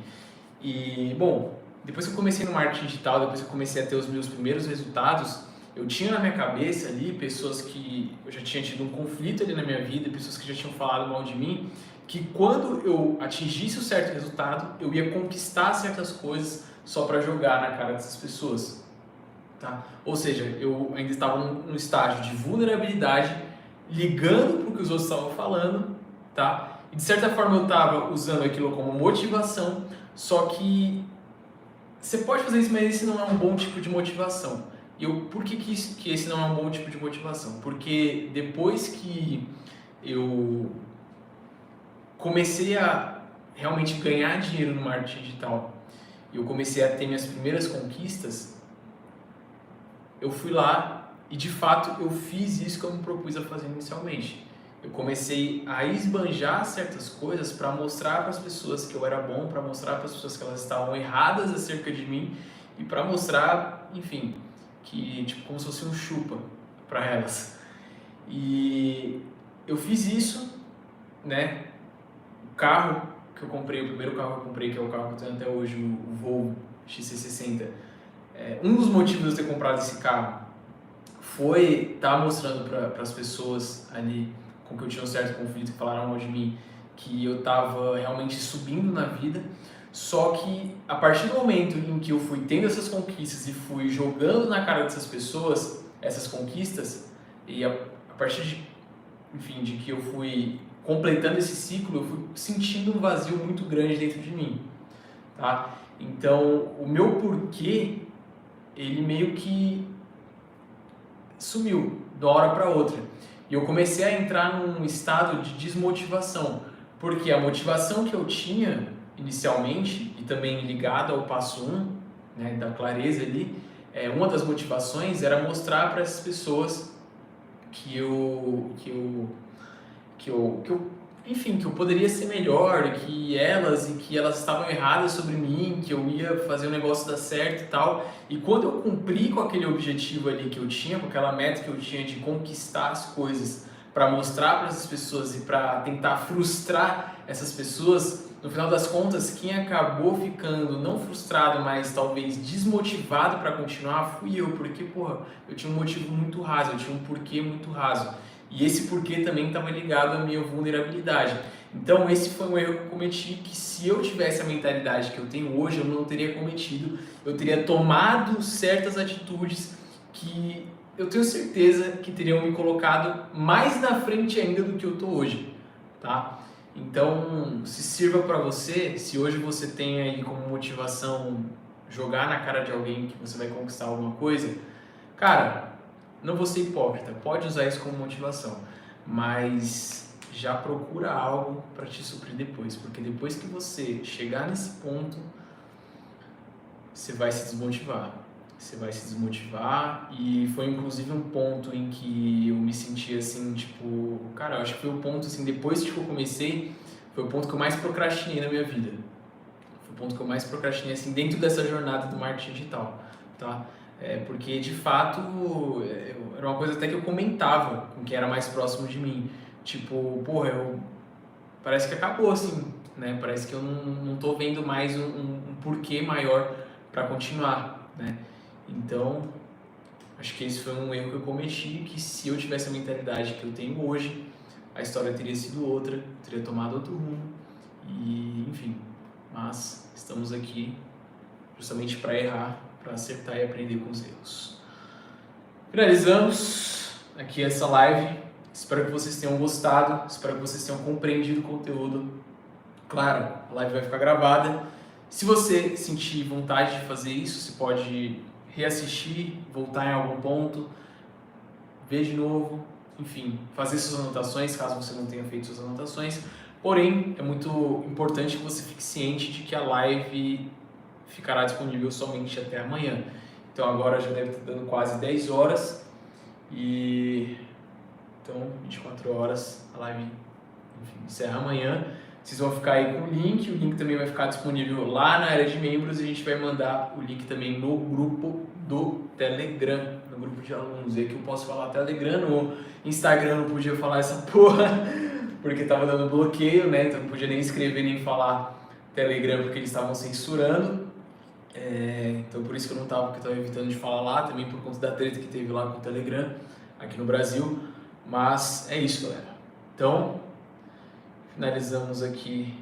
E, bom, depois que eu comecei no marketing digital, depois que eu comecei a ter os meus primeiros resultados, eu tinha na minha cabeça ali pessoas que eu já tinha tido um conflito ali na minha vida, pessoas que já tinham falado mal de mim, que quando eu atingisse um certo resultado, eu ia conquistar certas coisas só para jogar na cara dessas pessoas, tá? Ou seja, eu ainda estava num estágio de vulnerabilidade, ligando para o que os outros estavam falando, tá? E de certa forma eu estava usando aquilo como motivação, só que você pode fazer isso, mas esse não é um bom tipo de motivação. Por que esse não é um bom tipo de motivação? Porque depois que eu comecei a realmente ganhar dinheiro no marketing digital e eu comecei a ter minhas primeiras conquistas, eu fui lá e de fato eu fiz isso que eu me propus a fazer inicialmente. Eu comecei a esbanjar certas coisas para mostrar para as pessoas que eu era bom, para mostrar para as pessoas que elas estavam erradas acerca de mim e para mostrar, enfim, que tipo como se fosse um chupa para elas. E eu fiz isso, né? O carro que eu comprei, o primeiro carro que eu comprei, que é o carro que eu tenho até hoje, o Volvo XC60, um dos motivos de eu ter comprado esse carro foi estar mostrando para as pessoas ali com que eu tinha um certo conflito, que falaram mal de mim, que eu estava realmente subindo na vida. Só que a partir do momento em que eu fui tendo essas conquistas e fui jogando na cara dessas pessoas essas conquistas, e a partir de que eu fui completando esse ciclo, eu fui sentindo um vazio muito grande dentro de mim, tá? Então, o meu porquê, ele meio que sumiu de uma hora para outra. E eu comecei a entrar num estado de desmotivação, porque a motivação que eu tinha inicialmente, e também ligada ao passo 1, né, da clareza ali, uma das motivações era mostrar para essas pessoas que eu poderia ser melhor, que elas estavam erradas sobre mim, que eu ia fazer o negócio dar certo e tal. E quando eu cumpri com aquele objetivo ali que eu tinha, com aquela meta que eu tinha de conquistar as coisas para mostrar para essas pessoas e para tentar frustrar essas pessoas, no final das contas, quem acabou ficando não frustrado, mas talvez desmotivado para continuar fui eu, porque, porra, eu tinha um motivo muito raso, eu tinha um porquê muito raso. E esse porquê também estava ligado à minha vulnerabilidade. Então esse foi um erro que eu cometi, que se eu tivesse a mentalidade que eu tenho hoje, eu não teria cometido. Eu teria tomado certas atitudes que eu tenho certeza que teriam me colocado mais na frente ainda do que eu estou hoje, tá? Então, se sirva para você, se hoje você tem aí como motivação jogar na cara de alguém que você vai conquistar alguma coisa, cara, não vou ser hipócrita, pode usar isso como motivação, mas já procura algo para te suprir depois, porque depois que você chegar nesse ponto, você vai se desmotivar. Você vai se desmotivar, e foi inclusive um ponto em que eu me senti assim, tipo, cara, eu acho que foi o ponto assim, depois que eu comecei, foi o ponto que eu mais procrastinei na minha vida. Foi o ponto que eu mais procrastinei assim, dentro dessa jornada do marketing digital, tá? Porque de fato era uma coisa até que eu comentava com quem era mais próximo de mim, tipo, porra, parece que acabou assim, né? Parece que eu não tô vendo mais um porquê maior para continuar, né? Então, acho que esse foi um erro que eu cometi, que se eu tivesse a mentalidade que eu tenho hoje, a história teria sido outra, teria tomado outro rumo, e enfim, mas estamos aqui justamente para errar, para acertar e aprender com os erros. Finalizamos aqui essa live, espero que vocês tenham gostado, espero que vocês tenham compreendido o conteúdo. Claro, a live vai ficar gravada, se você sentir vontade de fazer isso, você pode reassistir, voltar em algum ponto, ver de novo, enfim, fazer suas anotações, caso você não tenha feito suas anotações. Porém, é muito importante que você fique ciente de que a live ficará disponível somente até amanhã. Então agora já deve estar dando quase 10 horas, e então 24 horas, a live, enfim, encerra amanhã. Vocês vão ficar aí com o link também vai ficar disponível lá na área de membros, e a gente vai mandar o link também no grupo do Telegram, no grupo de alunos. E aqui eu posso falar Telegram, no Instagram não podia falar essa porra, porque tava dando bloqueio, né? Então não podia nem escrever nem falar Telegram, porque eles estavam censurando. Então por isso que eu não tava, porque eu tava evitando de falar lá, também por conta da treta que teve lá com o Telegram, aqui no Brasil. Mas é isso, galera. Então, finalizamos aqui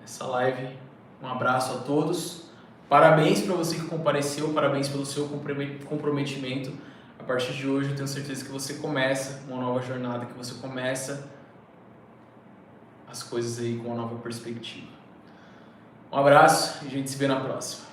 essa live. Um abraço a todos. Parabéns para você que compareceu, parabéns pelo seu comprometimento. A partir de hoje eu tenho certeza que você começa uma nova jornada, que você começa as coisas aí com uma nova perspectiva. Um abraço e a gente se vê na próxima.